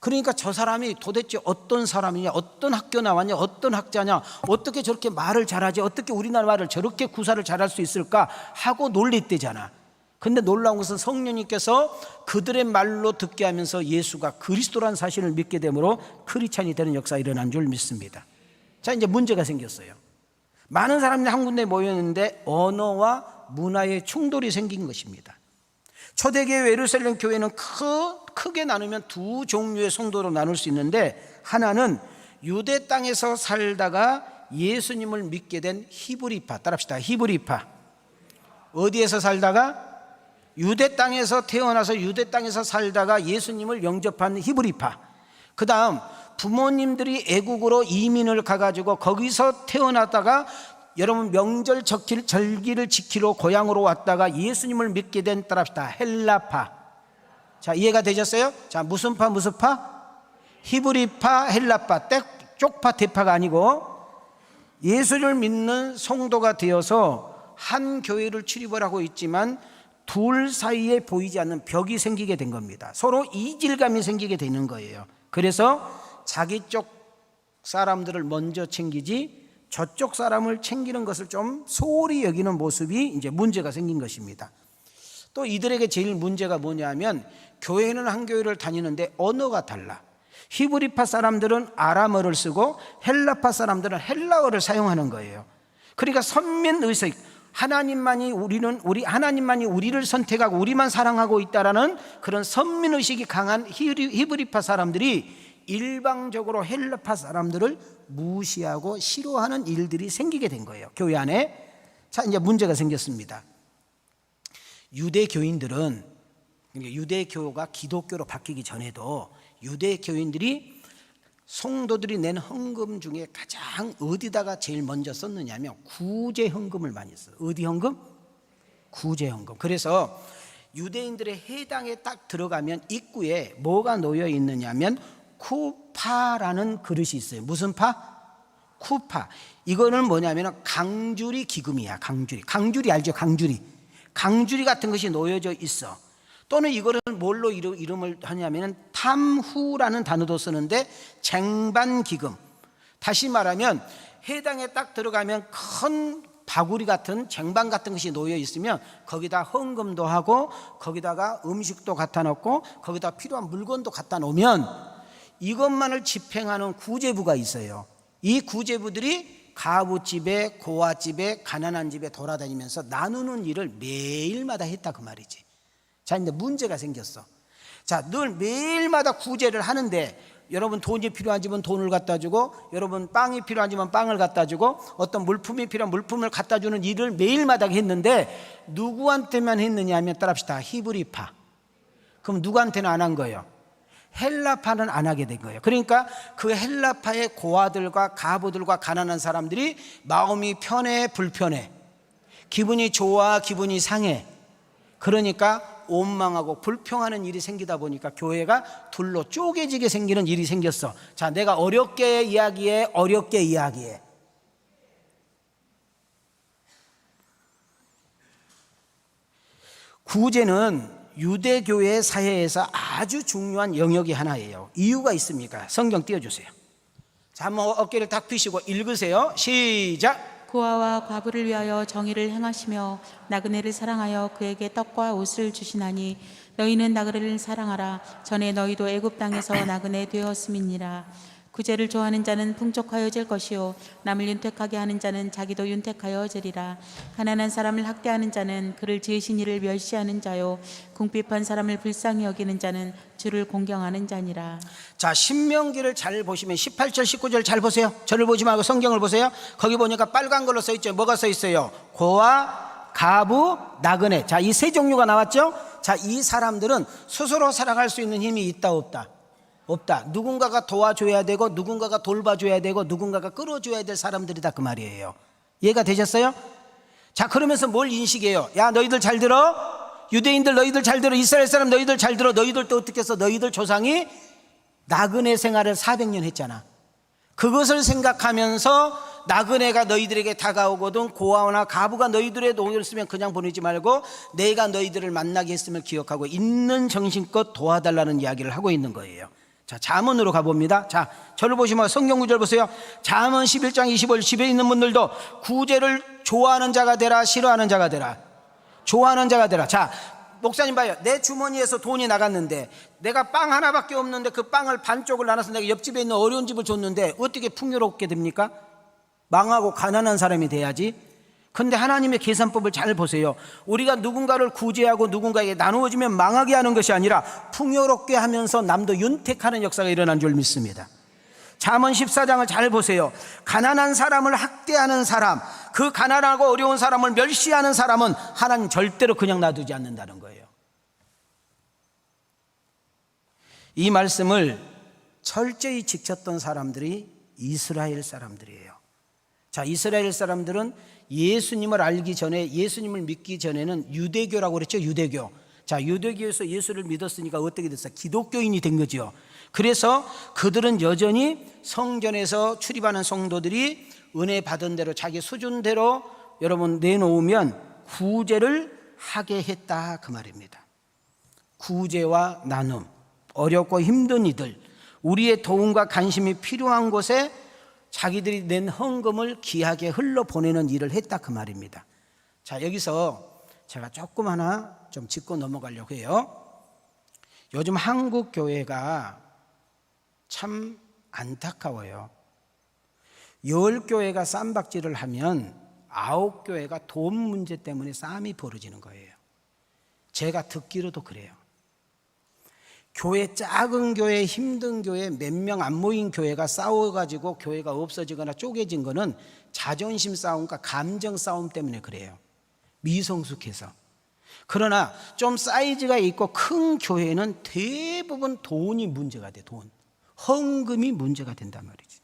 C: 그러니까 저 사람이 도대체 어떤 사람이냐, 어떤 학교 나왔냐, 어떤 학자냐, 어떻게 저렇게 말을 잘하지, 어떻게 우리나라 말을 저렇게 구사를 잘할 수 있을까 하고 놀랬대잖아. 근데 놀라운 것은 성령님께서 그들의 말로 듣게 하면서 예수가 그리스도라는 사실을 믿게 되므로 크리스찬이 되는 역사가 일어난 줄 믿습니다. 자, 이제 문제가 생겼어요. 많은 사람들이 한 군데 모였는데 언어와 문화의 충돌이 생긴 것입니다. 초대교회 예루살렘 교회는 크게 나누면 두 종류의 성도로 나눌 수 있는데, 하나는 유대 땅에서 살다가 예수님을 믿게 된 히브리파, 따라합시다. 히브리파. 어디에서 살다가? 유대 땅에서 태어나서 유대 땅에서 살다가 예수님을 영접한 히브리파. 그 다음 부모님들이 애국으로 이민을 가가지고 거기서 태어나다가 여러분 명절 절기를 지키러 고향으로 왔다가 예수님을 믿게 된, 따라합시다, 헬라파. 자, 이해가 되셨어요? 자, 무슨 파? 히브리파, 헬라파. 쪽파 대파가 아니고 예수를 믿는 성도가 되어서 한 교회를 출입을 하고 있지만 둘 사이에 보이지 않는 벽이 생기게 된 겁니다. 서로 이질감이 생기게 되는 거예요. 그래서 자기 쪽 사람들을 먼저 챙기지 저쪽 사람을 챙기는 것을 좀 소홀히 여기는 모습이 이제 문제가 생긴 것입니다. 또 이들에게 제일 문제가 뭐냐면, 교회는 한 교회를 다니는데 언어가 달라. 히브리파 사람들은 아람어를 쓰고 헬라파 사람들은 헬라어를 사용하는 거예요. 그러니까 선민의식, 하나님만이 우리를 선택하고 우리만 사랑하고 있다라는 그런 선민의식이 강한 히브리파 사람들이 일방적으로 헬라파 사람들을 무시하고 싫어하는 일들이 생기게 된 거예요, 교회 안에. 자, 이제 문제가 생겼습니다. 유대교인들은, 유대교가 기독교로 바뀌기 전에도 유대교인들이 성도들이 낸 헌금 중에 가장 어디다가 제일 먼저 썼느냐면 구제헌금을 많이 써요. 어디 헌금? 구제헌금. 그래서 유대인들의 해당에 딱 들어가면 입구에 뭐가 놓여 있느냐면 쿠파라는 그릇이 있어요. 무슨 파? 쿠파. 이거는 뭐냐면 강주리 기금이야. 강주리 알죠? 강주리 같은 것이 놓여져 있어. 또는 이거를 뭘로 이름을 하냐면 탐후라는 단어도 쓰는데 쟁반기금. 다시 말하면 해당에 딱 들어가면 큰 바구리 같은 쟁반 같은 것이 놓여 있으면 거기다 헌금도 하고 거기다가 음식도 갖다 놓고 거기다 필요한 물건도 갖다 놓으면 이것만을 집행하는 구제부가 있어요. 이 구제부들이 가부집에, 고아집에, 가난한 집에 돌아다니면서 나누는 일을 매일마다 했다 그 말이지. 자, 이제 문제가 생겼어. 자, 늘 매일마다 구제를 하는데 여러분 돈이 필요한 집은 돈을 갖다 주고, 여러분 빵이 필요한 집은 빵을 갖다 주고, 어떤 물품이 필요한 물품을 갖다 주는 일을 매일마다 했는데 누구한테만 했느냐 하면, 따라합시다, 히브리파. 그럼 누구한테는 안 한 거예요? 헬라파는 안 하게 된 거예요. 그러니까 그 헬라파의 고아들과 가부들과 가난한 사람들이 마음이 편해, 불편해, 기분이 좋아, 기분이 상해. 그러니까 원망하고 불평하는 일이 생기다 보니까 교회가 둘로 쪼개지게 생기는 일이 생겼어. 자, 내가 어렵게 이야기해, 어렵게 이야기해. 구제는 유대교회 사회에서 아주 중요한 영역이 하나예요. 이유가 있습니까? 성경 띄워주세요. 자, 한번 어깨를 탁 펴시고 읽으세요. 시작.
B: 고아와 과부를 위하여 정의를 행하시며 나그네를 사랑하여 그에게 떡과 옷을 주시나니 너희는 나그네를 사랑하라. 전에 너희도 애굽 땅에서 나그네 되었음이니라. 구제를 좋아하는 자는 풍족하여질 것이요 남을 윤택하게 하는 자는 자기도 윤택하여지리라. 가난한 사람을 학대하는 자는 그를 지으신 이를 멸시하는 자요 궁핍한 사람을 불쌍히 여기는 자는 주를 공경하는 자니라.
C: 자, 신명기를 잘 보시면 18절 19절 잘 보세요. 저를 보지 말고 성경을 보세요. 거기 보니까 빨간 걸로 써 있죠. 뭐가 써 있어요? 고아, 가부, 나그네. 자, 이 세 종류가 나왔죠. 자, 이 사람들은 스스로 살아갈 수 있는 힘이 있다 없다? 없다. 누군가가 도와줘야 되고 누군가가 돌봐줘야 되고 누군가가 끌어줘야 될 사람들이다 그 말이에요. 이해가 되셨어요? 자, 그러면서 뭘 인식해요? 야, 너희들 잘 들어? 유대인들 너희들 잘 들어? 이스라엘 사람 너희들 잘 들어? 너희들도 어떻게 했어? 너희들 조상이 나그네 생활을 400년 했잖아. 그것을 생각하면서 나그네가 너희들에게 다가오거든 고아나 가부가 너희들의 농을 쓰면 그냥 보내지 말고 내가 너희들을 만나게 했음을 기억하고 있는 정신껏 도와달라는 이야기를 하고 있는 거예요. 자, 잠언으로 가봅니다. 자, 저를 보시면 성경 구절 보세요. 잠언 11장 25절. 집에 있는 분들도 구제를 좋아하는 자가 되라, 싫어하는 자가 되라. 좋아하는 자가 되라. 자, 목사님 봐요. 내 주머니에서 돈이 나갔는데 내가 빵 하나밖에 없는데 그 빵을 반쪽을 나눠서 내가 옆집에 있는 어려운 집을 줬는데 어떻게 풍요롭게 됩니까? 망하고 가난한 사람이 돼야지. 근데 하나님의 계산법을 잘 보세요. 우리가 누군가를 구제하고 누군가에게 나누어주면 망하게 하는 것이 아니라 풍요롭게 하면서 남도 윤택하는 역사가 일어난 줄 믿습니다. 잠언 14장을 잘 보세요. 가난한 사람을 학대하는 사람, 그 가난하고 어려운 사람을 멸시하는 사람은 하나님 절대로 그냥 놔두지 않는다는 거예요. 이 말씀을 철저히 지켰던 사람들이 이스라엘 사람들이에요. 자, 이스라엘 사람들은 예수님을 알기 전에, 예수님을 믿기 전에는 유대교라고 그랬죠. 유대교. 자, 유대교에서 예수를 믿었으니까 어떻게 됐어요? 기독교인이 된 거죠. 그래서 그들은 여전히 성전에서 출입하는 성도들이 은혜 받은 대로 자기 수준대로 여러분 내놓으면 구제를 하게 했다 그 말입니다. 구제와 나눔, 어렵고 힘든 이들, 우리의 도움과 관심이 필요한 곳에 자기들이 낸 헌금을 귀하게 흘러보내는 일을 했다 그 말입니다. 자, 여기서 제가 조금 하나 좀 짚고 넘어가려고 해요. 요즘 한국 교회가 참 안타까워요. 10교회가 쌈박질을 하면 9교회가 돈 문제 때문에 싸움이 벌어지는 거예요. 제가 듣기로도 그래요. 교회, 작은 교회, 힘든 교회, 몇 명 안 모인 교회가 싸워가지고 교회가 없어지거나 쪼개진 거는 자존심 싸움과 감정 싸움 때문에 그래요. 미성숙해서. 그러나 좀 사이즈가 있고 큰 교회는 대부분 돈이 문제가 돼. 돈, 헌금이 문제가 된단 말이지.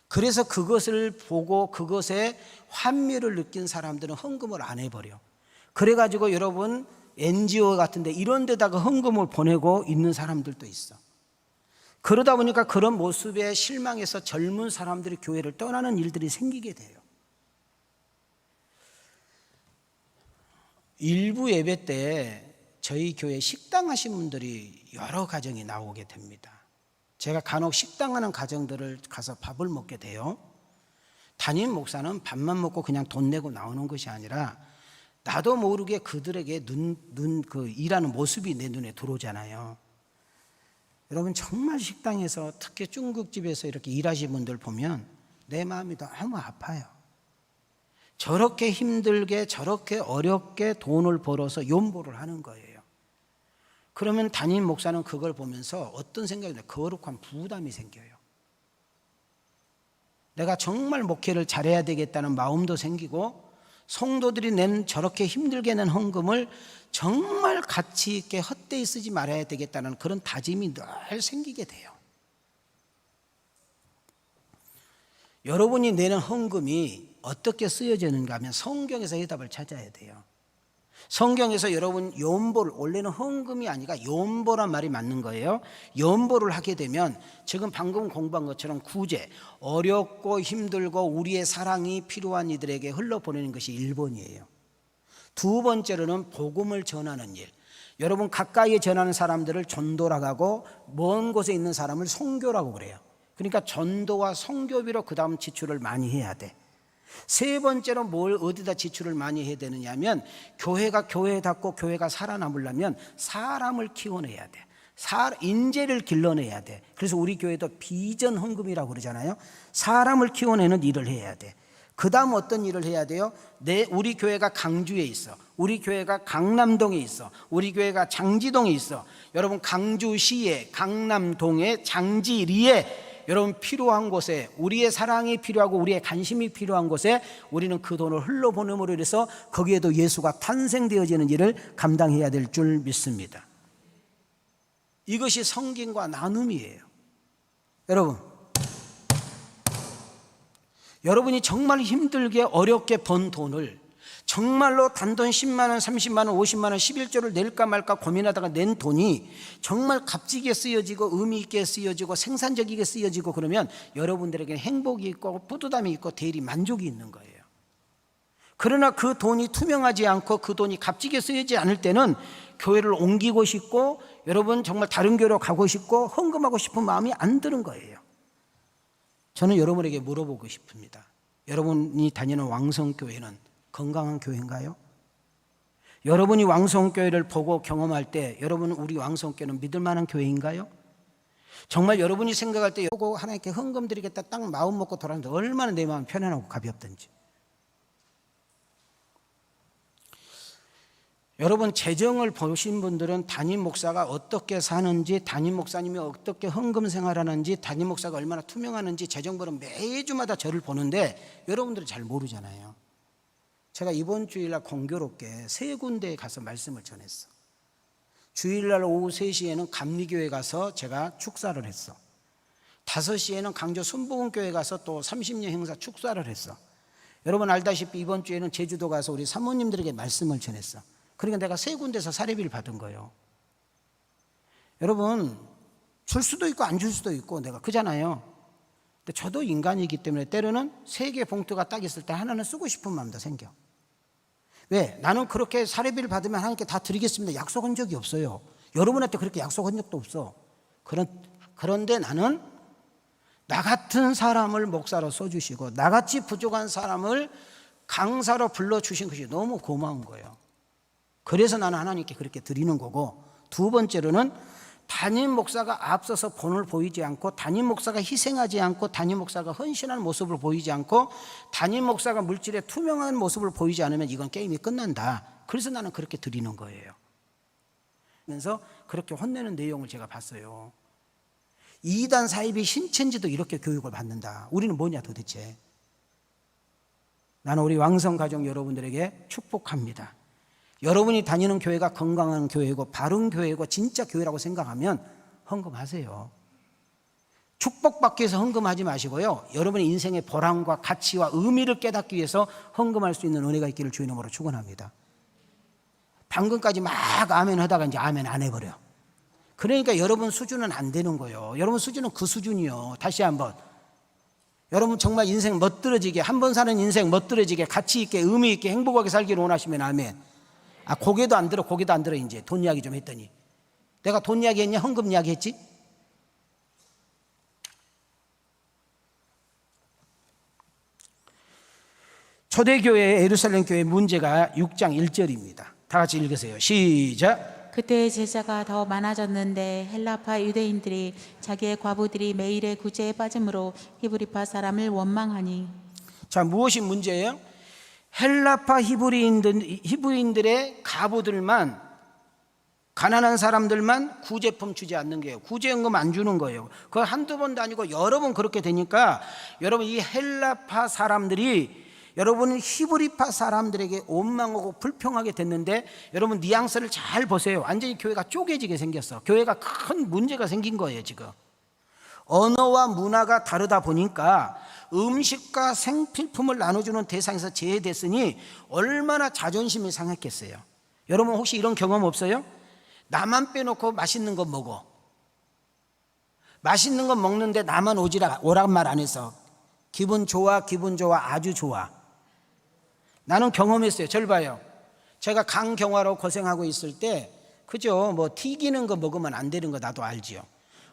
C: 그래서 그것을 보고 그것에 환멸을 느낀 사람들은 헌금을 안 해버려. 그래가지고 여러분 NGO 같은데 이런 데다가 헌금을 보내고 있는 사람들도 있어. 그러다 보니까 그런 모습에 실망해서 젊은 사람들이 교회를 떠나는 일들이 생기게 돼요. 일부 예배 때 저희 교회 식당 하신 분들이 여러 가정이 나오게 됩니다. 제가 간혹 식당하는 가정들을 가서 밥을 먹게 돼요. 담임 목사는 밥만 먹고 그냥 돈 내고 나오는 것이 아니라 나도 모르게 그들에게 그 일하는 모습이 내 눈에 들어오잖아요. 여러분 정말 식당에서 특히 중국집에서 이렇게 일하시는 분들 보면 내 마음이 너무 아파요. 저렇게 힘들게 저렇게 어렵게 돈을 벌어서 연보를 하는 거예요. 그러면 담임 목사는 그걸 보면서 어떤 생각이 나요? 거룩한 부담이 생겨요. 내가 정말 목회를 잘해야 되겠다는 마음도 생기고 성도들이 낸 저렇게 힘들게 낸 헌금을 정말 가치 있게 헛되이 쓰지 말아야 되겠다는 그런 다짐이 늘 생기게 돼요. 여러분이 내는 헌금이 어떻게 쓰여지는가 하면 성경에서 해답을 찾아야 돼요. 성경에서 여러분 연보를, 원래는 헌금이 아니라 연보란 말이 맞는 거예요. 연보를 하게 되면 지금 방금 공부한 것처럼 구제, 어렵고 힘들고 우리의 사랑이 필요한 이들에게 흘러보내는 것이 1번이에요. 두 번째로는 복음을 전하는 일. 여러분 가까이에 전하는 사람들을 전도라고 하고 먼 곳에 있는 사람을 선교라고 그래요. 그러니까 전도와 선교비로 그 다음 지출을 많이 해야 돼. 세 번째로 뭘 어디다 지출을 많이 해야 되느냐 하면 교회가 교회답고 교회가 살아남으려면 사람을 키워내야 돼. 인재를 길러내야 돼. 그래서 우리 교회도 비전 헌금이라고 그러잖아요. 사람을 키워내는 일을 해야 돼. 그 다음 어떤 일을 해야 돼요? 우리 교회가 강주에 있어, 우리 교회가 강남동에 있어, 우리 교회가 장지동에 있어. 여러분 강주시에, 강남동에, 장지리에 여러분 필요한 곳에, 우리의 사랑이 필요하고 우리의 관심이 필요한 곳에 우리는 그 돈을 흘러보냄으로 인해서 거기에도 예수가 탄생되어지는 일을 감당해야 될 줄 믿습니다. 이것이 성김과 나눔이에요. 여러분이 정말 힘들게 어렵게 번 돈을 정말로 단돈 10만 원, 30만 원, 50만 원, 11조를 낼까 말까 고민하다가 낸 돈이 정말 값지게 쓰여지고 의미 있게 쓰여지고 생산적이게 쓰여지고 그러면 여러분들에게는 행복이 있고 뿌듯함이 있고 대리 만족이 있는 거예요. 그러나 그 돈이 투명하지 않고 그 돈이 값지게 쓰여지지 않을 때는 교회를 옮기고 싶고 여러분 정말 다른 교회로 가고 싶고 헌금하고 싶은 마음이 안 드는 거예요. 저는 여러분에게 물어보고 싶습니다. 여러분이 다니는 왕성교회는 건강한 교회인가요? 여러분이 왕성교회를 보고 경험할 때 여러분 우리 왕성교회는 믿을 만한 교회인가요? 정말 여러분이 생각할 때 요거 하나님께 헌금 드리겠다 딱 마음 먹고 돌아가는데 얼마나 내 마음 편안하고 가볍던지. 여러분 재정을 보신 분들은 담임 목사가 어떻게 사는지, 담임 목사님이 어떻게 헌금 생활하는지, 담임 목사가 얼마나 투명하는지 재정부는 매주마다 저를 보는데 여러분들은 잘 모르잖아요. 제가 이번 주일날 공교롭게 세 군데에 가서 말씀을 전했어. 주일날 오후 3시에는 감리교회 가서 제가 축사를 했어. 5시에는 강조 순복음교회 가서 또 30년 행사 축사를 했어. 여러분 알다시피 이번 주에는 제주도 가서 우리 사모님들에게 말씀을 전했어. 그러니까 내가 세 군데서 사례비를 받은 거예요. 여러분 줄 수도 있고 안 줄 수도 있고 내가 그잖아요. 근데 저도 인간이기 때문에 때로는 3개 봉투가 딱 있을 때 하나는 쓰고 싶은 마음도 생겨. 왜? 나는 그렇게 사례비를 받으면 하나님께 다 드리겠습니다 약속한 적이 없어요. 여러분한테 그렇게 약속한 적도 없어. 그런데 나는 나 같은 사람을 목사로 써주시고 나같이 부족한 사람을 강사로 불러주신 것이 너무 고마운 거예요. 그래서 나는 하나님께 그렇게 드리는 거고, 두 번째로는 담임 목사가 앞서서 본을 보이지 않고, 담임 목사가 희생하지 않고, 담임 목사가 헌신하는 모습을 보이지 않고, 담임 목사가 물질에 투명한 모습을 보이지 않으면 이건 게임이 끝난다. 그래서 나는 그렇게 드리는 거예요. 그래서 그렇게 혼내는 내용을 제가 봤어요. 이단 사입이 신천지도 이렇게 교육을 받는다. 우리는 뭐냐 도대체. 나는 우리 왕성가족 여러분들에게 축복합니다. 여러분이 다니는 교회가 건강한 교회고 바른 교회고 진짜 교회라고 생각하면 헌금하세요. 축복받기 위해서 헌금하지 마시고요, 여러분의 인생의 보람과 가치와 의미를 깨닫기 위해서 헌금할 수 있는 은혜가 있기를 주의 이름으로 축원합니다. 방금까지 막 아멘 하다가 이제 아멘 안 해버려. 그러니까 여러분 수준은 안 되는 거예요. 여러분 수준은 그 수준이요. 다시 한번, 여러분 정말 인생 멋들어지게, 한 번 사는 인생 멋들어지게 가치 있게 의미 있게 행복하게 살기를 원하시면 아멘. 고개도 안 들어, 고개도 안 들어. 이제 돈 이야기 좀 했더니 내가 돈 이야기 했냐 헌금 이야기 했지? 초대교회 예루살렘 교회 문제가 6장 1절입니다 다 같이 읽으세요. 시작.
B: 그때 제자가 더 많아졌는데 헬라파 유대인들이 자기의 과부들이 매일의 구제에 빠짐으로 히브리파 사람을 원망하니.
C: 자, 무엇이 문제예요? 헬라파 히브리인들의 가부들만, 가난한 사람들만 구제품 주지 않는 거예요. 구제연금 안 주는 거예요. 그거 한두 번도 아니고 여러 번 그렇게 되니까 여러분 이 헬라파 사람들이 여러분 히브리파 사람들에게 원망하고 불평하게 됐는데, 여러분 뉘앙스를 잘 보세요. 완전히 교회가 쪼개지게 생겼어. 교회가 큰 문제가 생긴 거예요. 지금 언어와 문화가 다르다 보니까 음식과 생필품을 나눠주는 대상에서 제외됐으니 얼마나 자존심이 상했겠어요. 여러분 혹시 이런 경험 없어요? 나만 빼놓고 맛있는 거 먹어. 맛있는 거 먹는데 나만 오란 말 안 해서 기분 좋아, 기분 좋아, 아주 좋아. 나는 경험했어요. 절 봐요. 제가 간경화로 고생하고 있을 때 그죠? 뭐 튀기는 거 먹으면 안 되는 거 나도 알지요.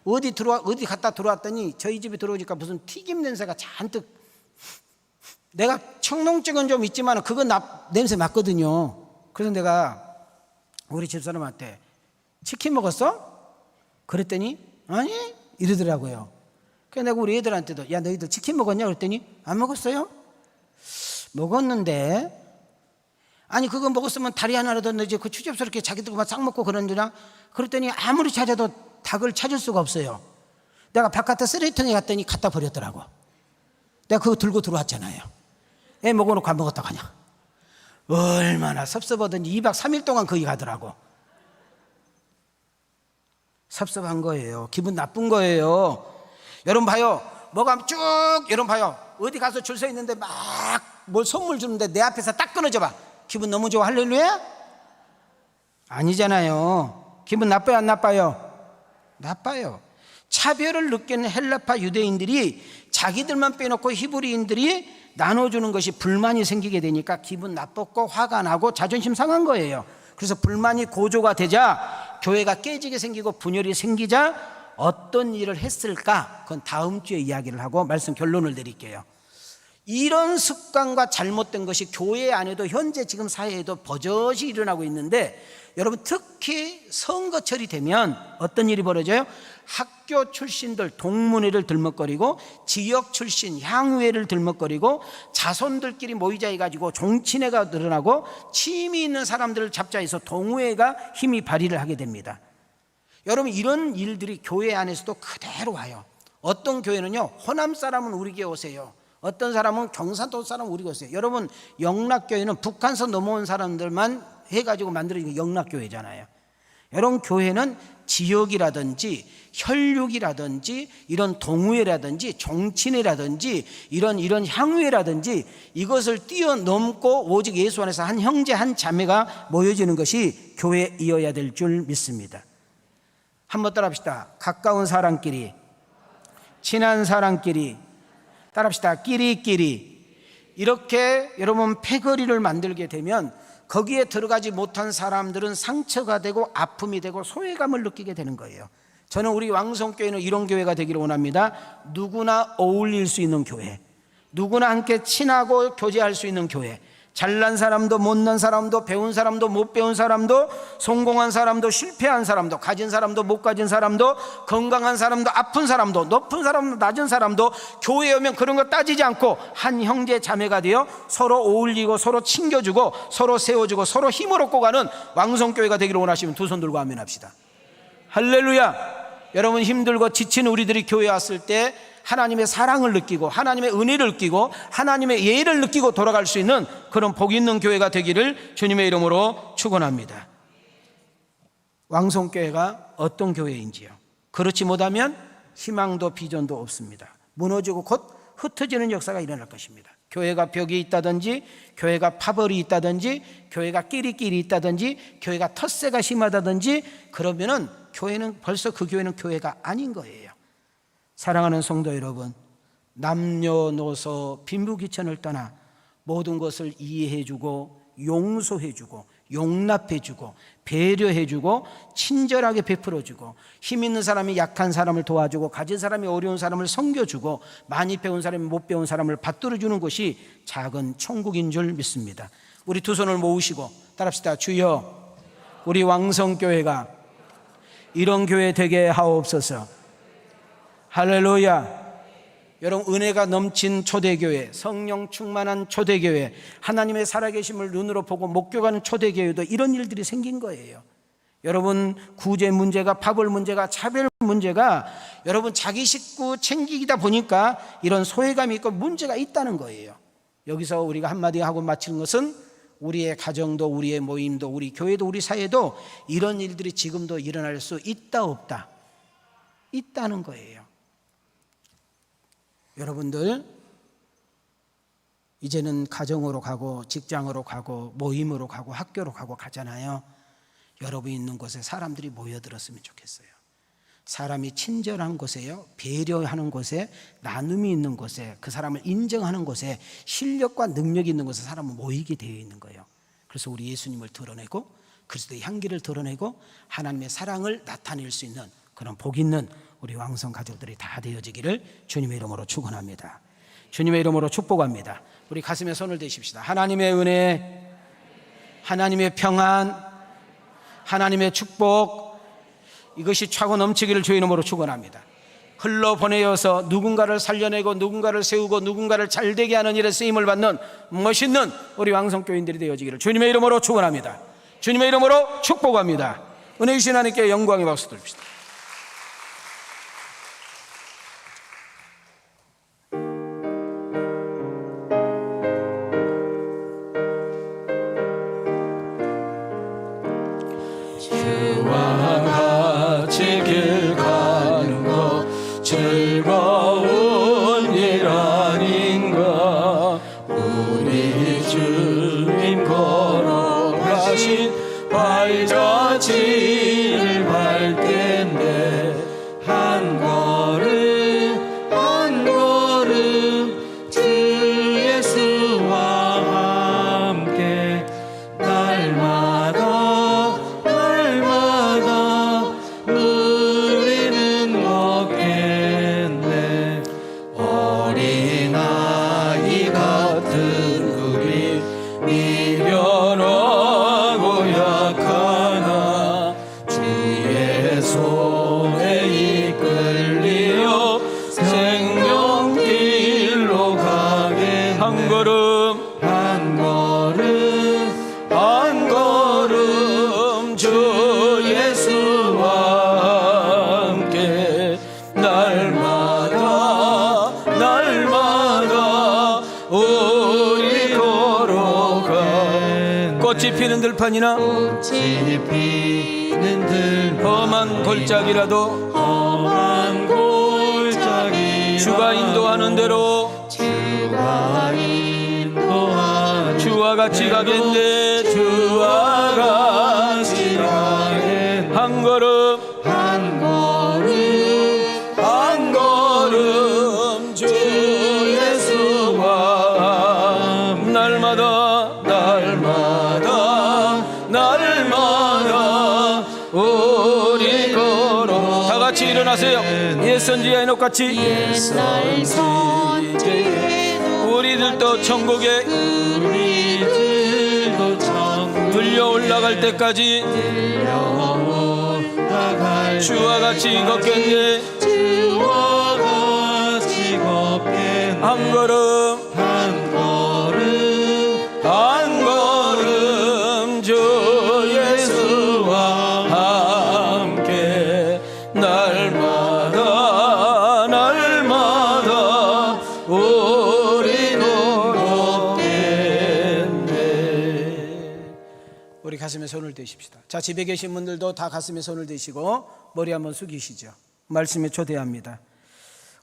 C: 어디 갔다 들어왔더니 저희 집에 들어오니까 무슨 튀김 냄새가 잔뜩. 내가 청농증은 좀 있지만 그건 냄새 맡거든요. 그래서 내가 우리 집사람한테 치킨 먹었어? 그랬더니 아니 이러더라고요. 그래서 내가 우리 애들한테도 야 너희들 치킨 먹었냐? 그랬더니 안 먹었어요? 먹었는데 아니 그거 먹었으면 다리 하나라도 이제 그 추접스럽게 자기들만 싹 먹고 그러느냐? 그랬더니 아무리 찾아도 닭을 찾을 수가 없어요. 내가 바깥에 쓰레기통에 갔더니 갖다 버렸더라고. 내가 그거 들고 들어왔잖아요. 애 먹어놓고 안 먹었다고 하냐. 얼마나 섭섭하더니 2박 3일 동안 거기 가더라고. 섭섭한 거예요. 기분 나쁜 거예요. 여러분 봐요. 뭐가 쭉 여러분 봐요. 어디 가서 줄 서 있는데 막 뭘 선물 주는데 내 앞에서 딱 끊어져 봐. 기분 너무 좋아. 할렐루야? 아니잖아요. 기분 나빠요 안 나빠요? 나빠요. 차별을 느끼는 헬라파 유대인들이 자기들만 빼놓고 히브리인들이 나눠주는 것이 불만이 생기게 되니까 기분 나빴고 화가 나고 자존심 상한 거예요. 그래서 불만이 고조가 되자 교회가 깨지게 생기고 분열이 생기자 어떤 일을 했을까? 그건 다음 주에 이야기를 하고 말씀 결론을 드릴게요. 이런 습관과 잘못된 것이 교회 안에도 현재 지금 사회에도 버젓이 일어나고 있는데 여러분 특히 선거철이 되면 어떤 일이 벌어져요? 학교 출신들 동문회를 들먹거리고 지역 출신 향후회를 들먹거리고 자손들끼리 모이자 해가지고 종친회가 늘어나고 취미 있는 사람들을 잡자 해서 동호회가 힘이 발휘를 하게 됩니다. 여러분 이런 일들이 교회 안에서도 그대로 와요. 어떤 교회는요 호남 사람은 우리 교회 오세요. 어떤 사람은 경상도 사람은 우리 교회 오세요. 여러분 영락교회는 북한서 넘어온 사람들만 해가지고 만들어진 영락교회잖아요. 여러분 교회는 지역이라든지 혈육이라든지 이런 동호회라든지 종친회라든지 이런 향후회라든지 이것을 뛰어넘고 오직 예수 안에서 한 형제 한 자매가 모여지는 것이 교회이어야 될 줄 믿습니다. 한번 따라합시다. 가까운 사람끼리, 친한 사람끼리, 따라합시다. 끼리끼리. 이렇게 여러분 패거리를 만들게 되면 거기에 들어가지 못한 사람들은 상처가 되고 아픔이 되고 소외감을 느끼게 되는 거예요. 저는 우리 왕성교회는 이런 교회가 되기를 원합니다. 누구나 어울릴 수 있는 교회, 누구나 함께 친하고 교제할 수 있는 교회, 잘난 사람도 못난 사람도 배운 사람도 못 배운 사람도 성공한 사람도 실패한 사람도 가진 사람도 못 가진 사람도 건강한 사람도 아픈 사람도 높은 사람도 낮은 사람도 교회에 오면 그런 거 따지지 않고 한 형제 자매가 되어 서로 어울리고 서로 챙겨주고 서로 세워주고 서로 힘을 얻고 가는 왕성교회가 되기를 원하시면 두 손 들고 아멘 합시다. 할렐루야. 여러분 힘들고 지친 우리들이 교회에 왔을 때 하나님의 사랑을 느끼고 하나님의 은혜를 느끼고 하나님의 예를 느끼고 돌아갈 수 있는 그런 복 있는 교회가 되기를 주님의 이름으로 축원합니다. 왕성교회가 어떤 교회인지요? 그렇지 못하면 희망도 비전도 없습니다. 무너지고 곧 흩어지는 역사가 일어날 것입니다. 교회가 벽이 있다든지 교회가 파벌이 있다든지 교회가 끼리끼리 있다든지 교회가 텃세가 심하다든지 그러면은 교회는 벌써 그 교회는 교회가 아닌 거예요. 사랑하는 성도 여러분, 남녀노소 빈부귀천을 떠나 모든 것을 이해해주고 용서해주고 용납해주고 배려해주고 친절하게 베풀어주고 힘 있는 사람이 약한 사람을 도와주고 가진 사람이 어려운 사람을 섬겨주고 많이 배운 사람이 못 배운 사람을 받들어주는 것이 작은 천국인 줄 믿습니다. 우리 두 손을 모으시고 따라합시다. 주여, 우리 왕성교회가 이런 교회 되게 하옵소서. 할렐루야. 여러분 은혜가 넘친 초대교회, 성령 충만한 초대교회, 하나님의 살아계심을 눈으로 보고 목격하는 초대교회도 이런 일들이 생긴 거예요. 여러분 구제 문제가 파벌 문제가 차별 문제가 여러분 자기 식구 챙기다 보니까 이런 소외감이 있고 문제가 있다는 거예요. 여기서 우리가 한마디 하고 마치는 것은 우리의 가정도 우리의 모임도 우리 교회도 우리 사회도 이런 일들이 지금도 일어날 수 있다 없다? 있다는 거예요. 여러분들 이제는 가정으로 가고 직장으로 가고 모임으로 가고 학교로 가잖아요. 여러분이 있는 곳에 사람들이 모여들었으면 좋겠어요. 사람이 친절한 곳에요, 배려하는 곳에, 나눔이 있는 곳에, 그 사람을 인정하는 곳에, 실력과 능력이 있는 곳에 사람은 모이게 되어 있는 거예요. 그래서 우리 예수님을 드러내고 그리스도의 향기를 드러내고 하나님의 사랑을 나타낼 수 있는 그런 복 있는 우리 왕성 가족들이 다 되어지기를 주님의 이름으로 축원합니다. 주님의 이름으로 축복합니다. 우리 가슴에 손을 대십시다. 하나님의 은혜, 하나님의 평안, 하나님의 축복, 이것이 차고 넘치기를 주의 이름으로 축원합니다. 흘러보내어서 누군가를 살려내고 누군가를 세우고 누군가를 잘되게 하는 일에 쓰임을 받는 멋있는 우리 왕성교인들이 되어지기를 주님의 이름으로 축원합니다. 주님의 이름으로 축복합니다. 은혜 주신 하나님께 영광의 박수 드립시다.
D: 주와 같이 길 가는 것 즐거운 일 아닌가. 우리 주님 걸어가신 발자취를 밟겠네. 한 걸음 한 걸음 주 예수와 함께 날마다 누리는 먹겠네. 어린아이 같은 우리 미련하고 약하나 주의 손에 이끌리어 생명길로 가겠네. 한 걸음 한 걸음 한 걸음 주 예수와 함께 날마다 날마다 우리 걸어가.
C: 꽃이 피는 들판이나
D: 꽃이 피는 들판
C: 험한 골짜기라도
D: 험한 골짜기
C: 주가 인도하는 대로
D: 주가 인도하는
C: 주와 같이 가겠네.
D: 주와 같이 가겠네.
C: 한 걸음
D: 한 걸음
C: 한 걸음 주 예수와 날마다 날마다 날마다 우리 걸어. 다 같이 일어나세요. 옛 선지자 에녹같이
B: 옛날 선지자
C: 우리들도 천국에
D: 우리들도 천국
C: 들려 올라갈 때까지
D: 올라갈
C: 주와 같이 걷겠네.
D: 주와 같이 걷겠네.
C: 한 걸음
D: 한 걸음
C: 한 걸음 주 예수와 함께 날마다 날마다 우리도 걷겠네. 우리 가슴에 손을 대십시다. 자, 집에 계신 분들도 다 가슴에 손을 대시고 머리 한번 숙이시죠. 말씀에 초대합니다.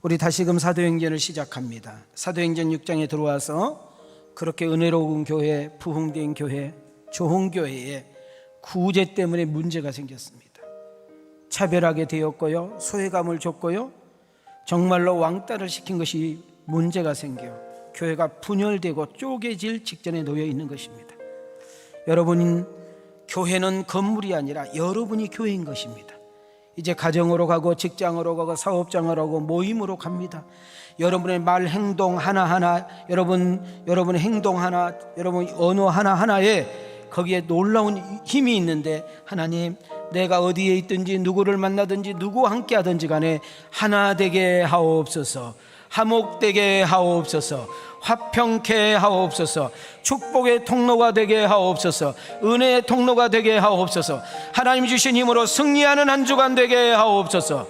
C: 우리 다시금 사도행전을 시작합니다. 사도행전 6장에 들어와서 그렇게 은혜로운 교회, 부흥된 교회, 좋은 교회에 구제 때문에 문제가 생겼습니다. 차별하게 되었고요, 소외감을 줬고요, 정말로 왕따를 시킨 것이 문제가 생겨 교회가 분열되고 쪼개질 직전에 놓여 있는 것입니다. 여러분, 교회는 건물이 아니라 여러분이 교회인 것입니다. 이제 가정으로 가고 직장으로 가고 사업장으로 가고 모임으로 갑니다. 여러분의 말 행동 하나하나, 여러분의 행동 하나, 여러분 언어 하나하나에 거기에 놀라운 힘이 있는데, 하나님, 내가 어디에 있든지 누구를 만나든지 누구와 함께 하든지 간에 하나 되게 하옵소서, 화목되게 하옵소서, 화평케 하옵소서, 축복의 통로가 되게 하옵소서, 은혜의 통로가 되게 하옵소서, 하나님 주신 힘으로 승리하는 한 주간 되게 하옵소서.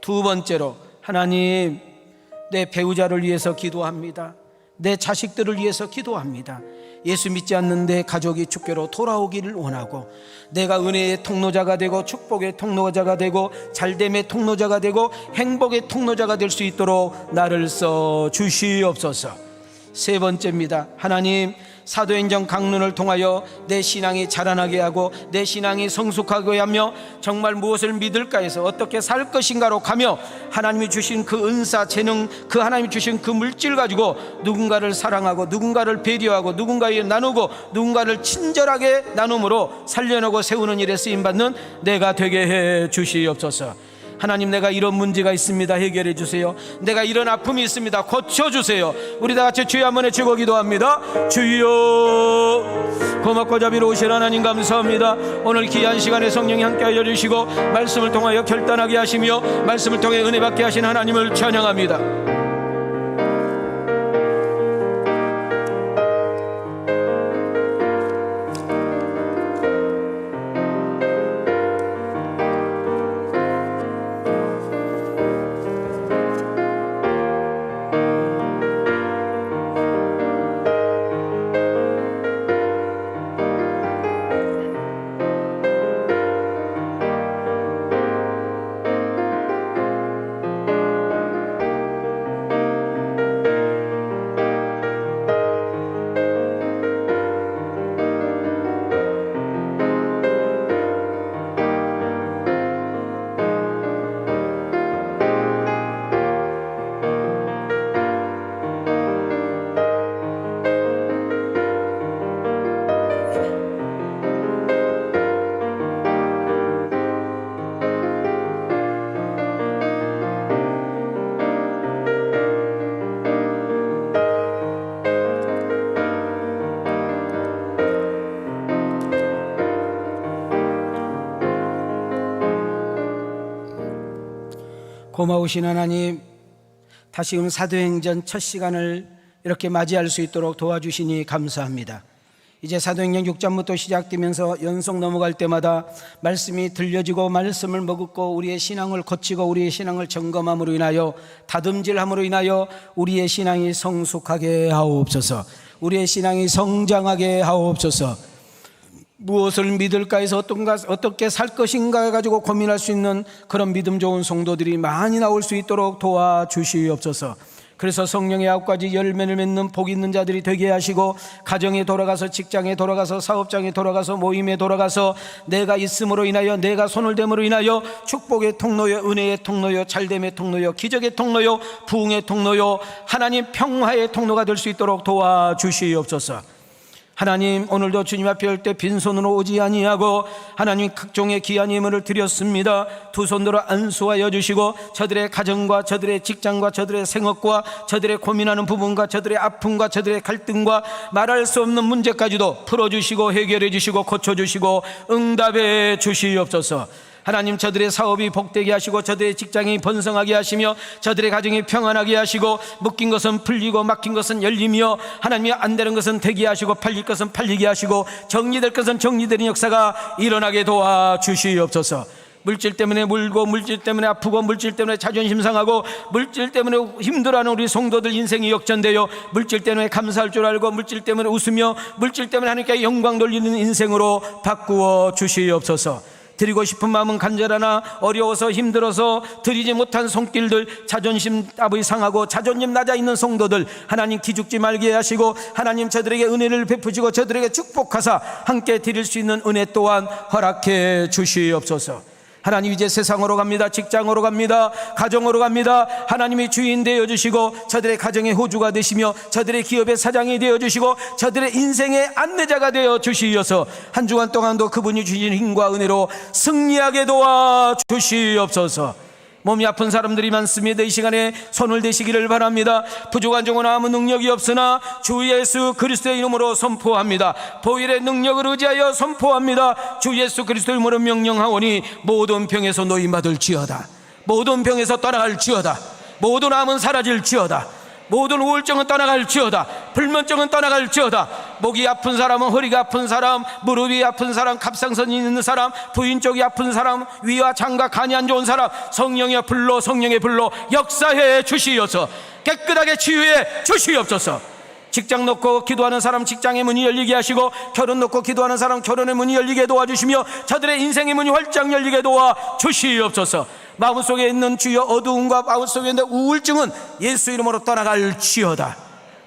C: 두 번째로, 하나님, 내 배우자를 위해서 기도합니다. 내 자식들을 위해서 기도합니다. 예수 믿지 않는 내 가족이 주께로 돌아오기를 원하고, 내가 은혜의 통로자가 되고 축복의 통로자가 되고 잘됨의 통로자가 되고 행복의 통로자가 될 수 있도록 나를 써 주시옵소서. 세 번째입니다. 하나님, 사도행전 강론을 통하여 내 신앙이 자라나게 하고 내 신앙이 성숙하게 하며 정말 무엇을 믿을까 해서 어떻게 살 것인가로 가며 하나님이 주신 그 은사, 재능, 그 하나님이 주신 그 물질 가지고 누군가를 사랑하고 누군가를 배려하고 누군가에게 나누고 누군가를 친절하게 나눔으로 살려내고 세우는 일에 쓰임받는 내가 되게 해 주시옵소서. 하나님, 내가 이런 문제가 있습니다. 해결해 주세요. 내가 이런 아픔이 있습니다. 고쳐주세요. 우리 다 같이 주여 한번 외치고 기도합니다. 주여, 고맙고 자비로우신 하나님 감사합니다. 오늘 귀한 시간에 성령이 함께하여 주시고 말씀을 통하여 결단하게 하시며 말씀을 통해 은혜 받게 하신 하나님을 찬양합니다. 고마우신 하나님, 다시 오늘 사도행전 첫 시간을 이렇게 맞이할 수 있도록 도와주시니 감사합니다. 이제 사도행전 6장부터 시작되면서 연속 넘어갈 때마다 말씀이 들려지고 말씀을 머금고 우리의 신앙을 고치고 우리의 신앙을 점검함으로 인하여 다듬질함으로 인하여 우리의 신앙이 성숙하게 하옵소서. 우리의 신앙이 성장하게 하옵소서. 무엇을 믿을까 해서 어떻게 살 것인가 가지고 고민할 수 있는 그런 믿음 좋은 성도들이 많이 나올 수 있도록 도와주시옵소서. 그래서 성령의 9가지 열매를 맺는 복 있는 자들이 되게 하시고 가정에 돌아가서 직장에 돌아가서 사업장에 돌아가서 모임에 돌아가서 내가 있음으로 인하여 내가 손을 댐으로 인하여 축복의 통로요, 은혜의 통로요, 잘됨의 통로요, 기적의 통로요, 부흥의 통로요, 하나님 평화의 통로가 될 수 있도록 도와주시옵소서. 하나님, 오늘도 주님 앞에 올 때 빈손으로 오지 아니하고 하나님 각종의 귀한 예물을 드렸습니다. 두 손으로 안수하여 주시고 저들의 가정과 저들의 직장과 저들의 생업과 저들의 고민하는 부분과 저들의 아픔과 저들의 갈등과 말할 수 없는 문제까지도 풀어주시고 해결해 주시고 고쳐주시고 응답해 주시옵소서. 하나님, 저들의 사업이 복되게 하시고 저들의 직장이 번성하게 하시며 저들의 가정이 평안하게 하시고 묶인 것은 풀리고 막힌 것은 열리며 하나님이 안 되는 것은 되게 하시고 팔릴 것은 팔리게 하시고 정리될 것은 정리되는 역사가 일어나게 도와주시옵소서. 물질 때문에 물고 물질 때문에 아프고 물질 때문에 자존심 상하고 물질 때문에 힘들어하는 우리 성도들 인생이 역전되어 물질 때문에 감사할 줄 알고 물질 때문에 웃으며 물질 때문에 하나님께 영광 돌리는 인생으로 바꾸어 주시옵소서. 드리고 싶은 마음은 간절하나 어려워서 힘들어서 드리지 못한 손길들, 자존심 아버지 상하고 자존심 낮아 있는 성도들 하나님 기죽지 말게 하시고 하나님 저들에게 은혜를 베푸시고 저들에게 축복하사 함께 드릴 수 있는 은혜 또한 허락해 주시옵소서. 하나님, 이제 세상으로 갑니다. 직장으로 갑니다. 가정으로 갑니다. 하나님이 주인 되어주시고 저들의 가정의 호주가 되시며 저들의 기업의 사장이 되어주시고 저들의 인생의 안내자가 되어주시어서 한 주간 동안도 그분이 주신 힘과 은혜로 승리하게 도와주시옵소서. 몸이 아픈 사람들이 많습니다. 이 시간에 손을 대시기를 바랍니다. 부족한 종은 아무 능력이 없으나 주 예수 그리스도의 이름으로 선포합니다. 보혈의 능력을 의지하여 선포합니다. 주 예수 그리스도의 이름으로 명령하오니 모든 병에서 노임받을지어다. 모든 병에서 떠나갈지어다. 모든 암은 사라질지어다. 모든 우울증은 떠나갈지어다. 불면증은 떠나갈지어다. 목이 아픈 사람은 허리가 아픈 사람, 무릎이 아픈 사람, 갑상선이 있는 사람, 부인 쪽이 아픈 사람, 위와 장과 간이 안 좋은 사람 성령의 불로 역사해 주시옵소서. 깨끗하게 치유해 주시옵소서. 직장 놓고 기도하는 사람 직장의 문이 열리게 하시고 결혼 놓고 기도하는 사람 결혼의 문이 열리게 도와주시며 저들의 인생의 문이 활짝 열리게 도와주시옵소서. 마음속에 있는 주여 어두움과 마음속에 있는 우울증은 예수 이름으로 떠나갈지어다.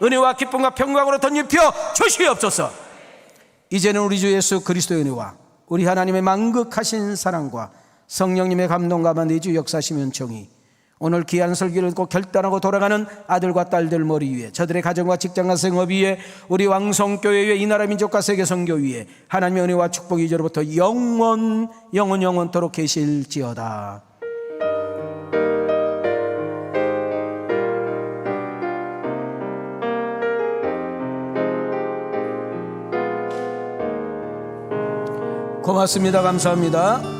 C: 은혜와 기쁨과 평강으로 덧입혀 주시옵소서. 이제는 우리 주 예수 그리스도의 은혜와 우리 하나님의 만극하신 사랑과 성령님의 감동과 내주 역사시면 정의, 오늘 귀한 설교를 듣고 결단하고 돌아가는 아들과 딸들 머리 위에, 저들의 가정과 직장과 생업 위에, 우리 왕성교회 위에, 이 나라 민족과 세계 선교 위에 하나님의 은혜와 축복이 이제로부터 영원토록 계실지어다. 고맙습니다. 감사합니다.